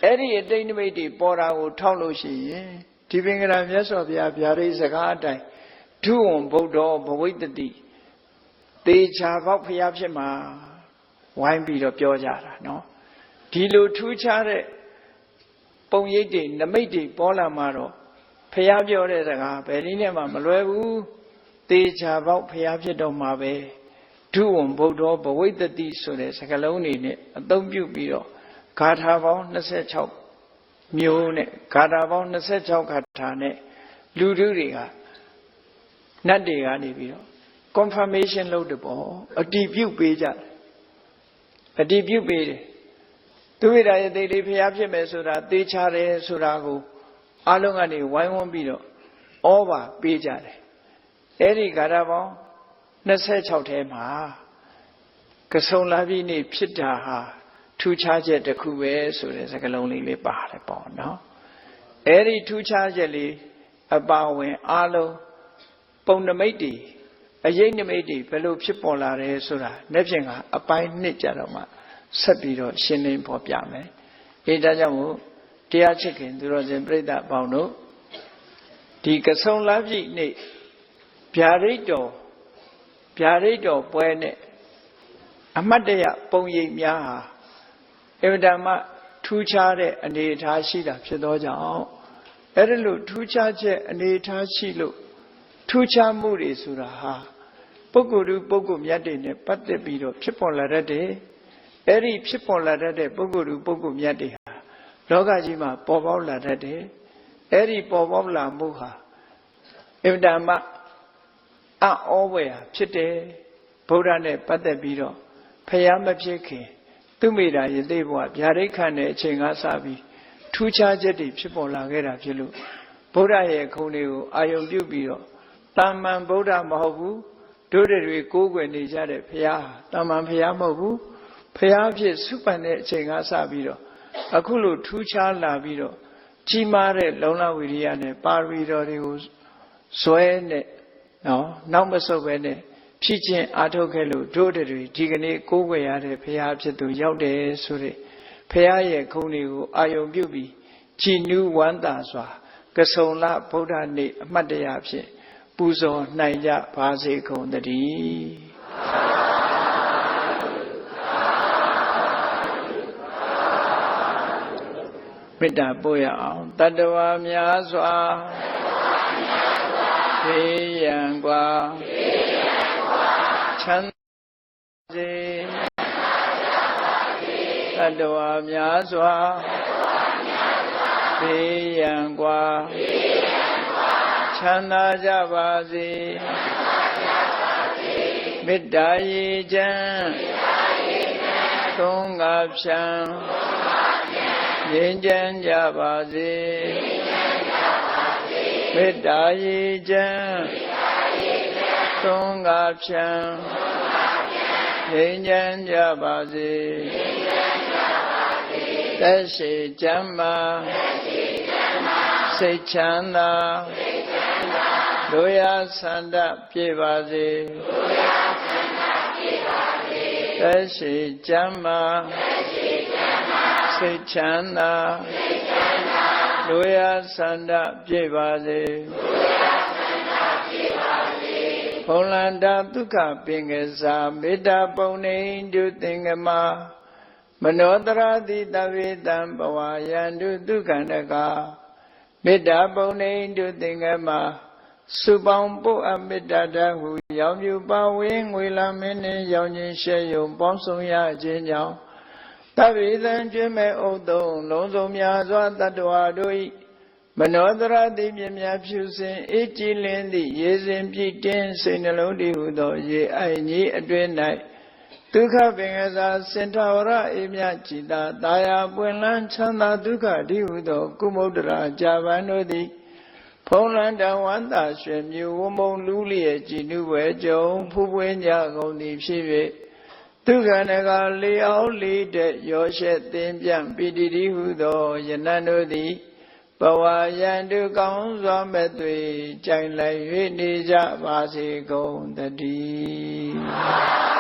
အဲ့ဒီအတိတ်နမိတ်တွေပေါ်တာကိုထောက်လို့ရှိရင်ဒီပင်ကရာမြတ်စွာဘုရားဗျာဒိတ်စကားအတိုင်းဒုဝံဗုဒ္ဓဘဝိတ္တိသေချာပေါက်ဖျားဖြစ်မှာဝိုင်းပြီးတော့ပြောကြတာနော်ဒီလိုထူးခြားတဲ့ပုံရိပ်တွေနမိတ်တွေပေါ်လာမှာတော့ဖျားပြောတဲ့စကားဘယ်နည်းနဲ့မှမလွယ်ဘူးသေချာပေါက်ဖျားဖြစ်တော့မှာပဲဒုဝံဗုဒ္ဓဘဝိတ္တိဆိုတဲ့စကားလုံးတွေနဲ့အသုံးပြုပြီးတော့ဂါထာပေါင်း26မျိုးနဲ့ဂါထာပေါင်း26ဂါထာနဲ့လူထုတွေကနတ်တွေကနေပြီးတော့ confirmation လုပ်တယ်ပေါ့အတည်ပြုပေးကြတယ်အတည်ပြုပေးတယ်သူဝိဒါယသိလေးဖျားဖြစ်မယ်ဆိုတာသေချာတယ်ဆိုတာကိုအလုံးကနေဝိုင်းဝန်းပြီးတော့ဩဘာပေးကြတယ်အဲ့ဒီဂါထာပေါင်း26ထဲမှာကဆုံလာပြီနေ့ဖြစ်တာဟာထူးခြားချက်တစ်ခုပဲဆိုတဲ့စကားလုံးလေးပါတယ်ပေါ့နော်အဲ့ဒီထူးခြားချက်လေးအပါဝင်အလုံးပုံနမိတ်တွေအရေးနမိတ်တွေဘယ်လိုဖြစ်ပေါ်လာတယ်ဆိုတာနေ့ဖြင့်ကအပိုင်းနှစ်ကြတော့မှဆက်ပြီးတော့ရှင်းလင်းဖော်ပြမယ်အဲဒါကြောင့်မို့တရားချစ်ခင်သူတော်စင်ပြိဿပေါင်းတို့ဒီကဆုံလပြည့်နေ့ဗျာဒိတ်တော်ပွဲနဲ့အမတ်တရပုံရိပ်များဟာအဗဓမ္မထူးခြားတဲ့အနေအထားရှိတာဖြစ်သောကြောင့်အဲ့ဒါလို့ထူးခြားချက်အနေအထားရှိလို့ထူးခြားမှုတွေဆိုတာဟာပုဂ္ဂိုလ်မြတ်တွေနဲ့ပတ်သက်ပြီးတော့ဖြစ်ပေါ်လာတတ်တယ်အဲ့ဒီဖြစ်ပေါ်လာတတ်တဲ့ပုဂ္ဂိုလ်မြတ်တွေဟာလောကကြီးမှာပေါ်ပေါက်လာတတ်တယ်အဲ့ဒီပေါ်ပေါက်လာမှုဟာအဗဓမ္မအဩဝေယဖြစ်တယ်ဗုဒ္ဓနဲ့ပတ်သက်ပြီးတော့ဖျားမဖြစ်ခင်သူမိတာယသိဘဝဗျာဒိတ်ခံတဲ့အချိန်ကစပြီးထူးခြားချက်တွေဖြစ်ပေါ်လာခဲ့တာဖြစ်လို့ဗုဒ္ဓရဲ့ခုံတွေကိုအာယုံပြုပြီးတော့တာမန်ဗုဒ္ဓမဟုတ်ဘူးတို့တွေကိုးကွယ်နေကြတဲ့ဖျားတာမန်ဖျားမဟုတ်ဘူးဖျားဖြစ်စုပန်တဲ့အချိန်ကစပြီးတော့အခုလိုထူးခြားလာပြီးတော့ကြီးမားတဲ့လုံလဝိရိယနဲ့ပါရမီတော်တွေကိုဇွဲနဲ့နော်နောက်မဆုတ်ပဲနဲ့ဖြည့်ချင်းအားထုတ်ခဲ့လို့တို့တွေဒီကနေ့ကိုးကွယ်ရတဲ့ဘုရားဖြစ်သူရောက်တယ်ဆိုတဲ့ဘုရားရဲ့ခုံတွေကိုအာယုံပြုပြီးကြည်နူးဝမ်းသာစွာကဆုံလဗုဒ္ဓနေ့အမှတ်တရဖြင့်ပူဇော်နိုင်ကြပါစေကုန်သတည်းမေတ္တာပို့ရအောင်တတ္တဝါများစွာဘေးရန်กว่าချမ်းစေတတ္တဝါများစွာဘေးရန်กว่าချမ်းသာကြပါစေမေတ္တာရေချမ်းသုံးငါဖြံငြိမ်းချမ်းကြပါစေမေတ္တာရေချမ်းသုံးငါဖြံငြိမ်းချမ်းကြပါစေ သက်ရှိကျမ်းမာစိတ်ချမ်းသာလိုရာဆန္ဒပြည့်ပါစေသက်ရှိကျမ်းမာစိတ်ချမ်းသာလိုရာဆန္ဒပြည့်ပါစေဘုံလန္တာဒုက္ခပင်ကစားမေတ္တာပုံနေတုသင်္ကမမနောတရာတိတဝေတံဘဝယန္တုဒုက္ခန္တကမေတ္တာပုံနေတုသင်္ကမစုပေါင်းပုအမေတ္တာတဟုရောင်ပြူပါဝင်းငွေလာမင်းနှင့်ရောင်ခြင်းရှဲယုံပေါင်းဆောင်ရခြင်းကြောင့်တဝေတံကျွဲ့မဲ့ဥဒုံလုံးစုံများစွာတတ္တဝါတို့၏မနောတရာတိမြင်များဖြူစင်အေးကြည်လင်းသည့်ရေစဉ်ပြည့်တင်းစိတ်နှလုံးတည်ဟုသောရေအိုင်ကြီးအတွင်း၌ဒုက္ခပင်ကစားစင်ထာဝရအေးမြကြည်သာတာယာပွင့်လန်းချမ်းသာဒုက္ခတည်ဟုသောကုမုဒ္ဒရာကြာပန်တို့သည်ဖုံးလန်းတဝန္တာရွှေမြူဝမုံလူလျက်ကြည်နုဝဲကြုံဖူးပွင့်ကြကုန်သည်ဖြစ်၍ဒုက္ခနကလေအောင်လေးတဲ့ရောရှက်သင်ပြန့်ပိတိတိဟုသောယနံတို့သည်ဘဝယန္တုကောင်းစွာမဲ့တွေကြိုင်လိုက်၍နေကြပါစေကုန်တည်း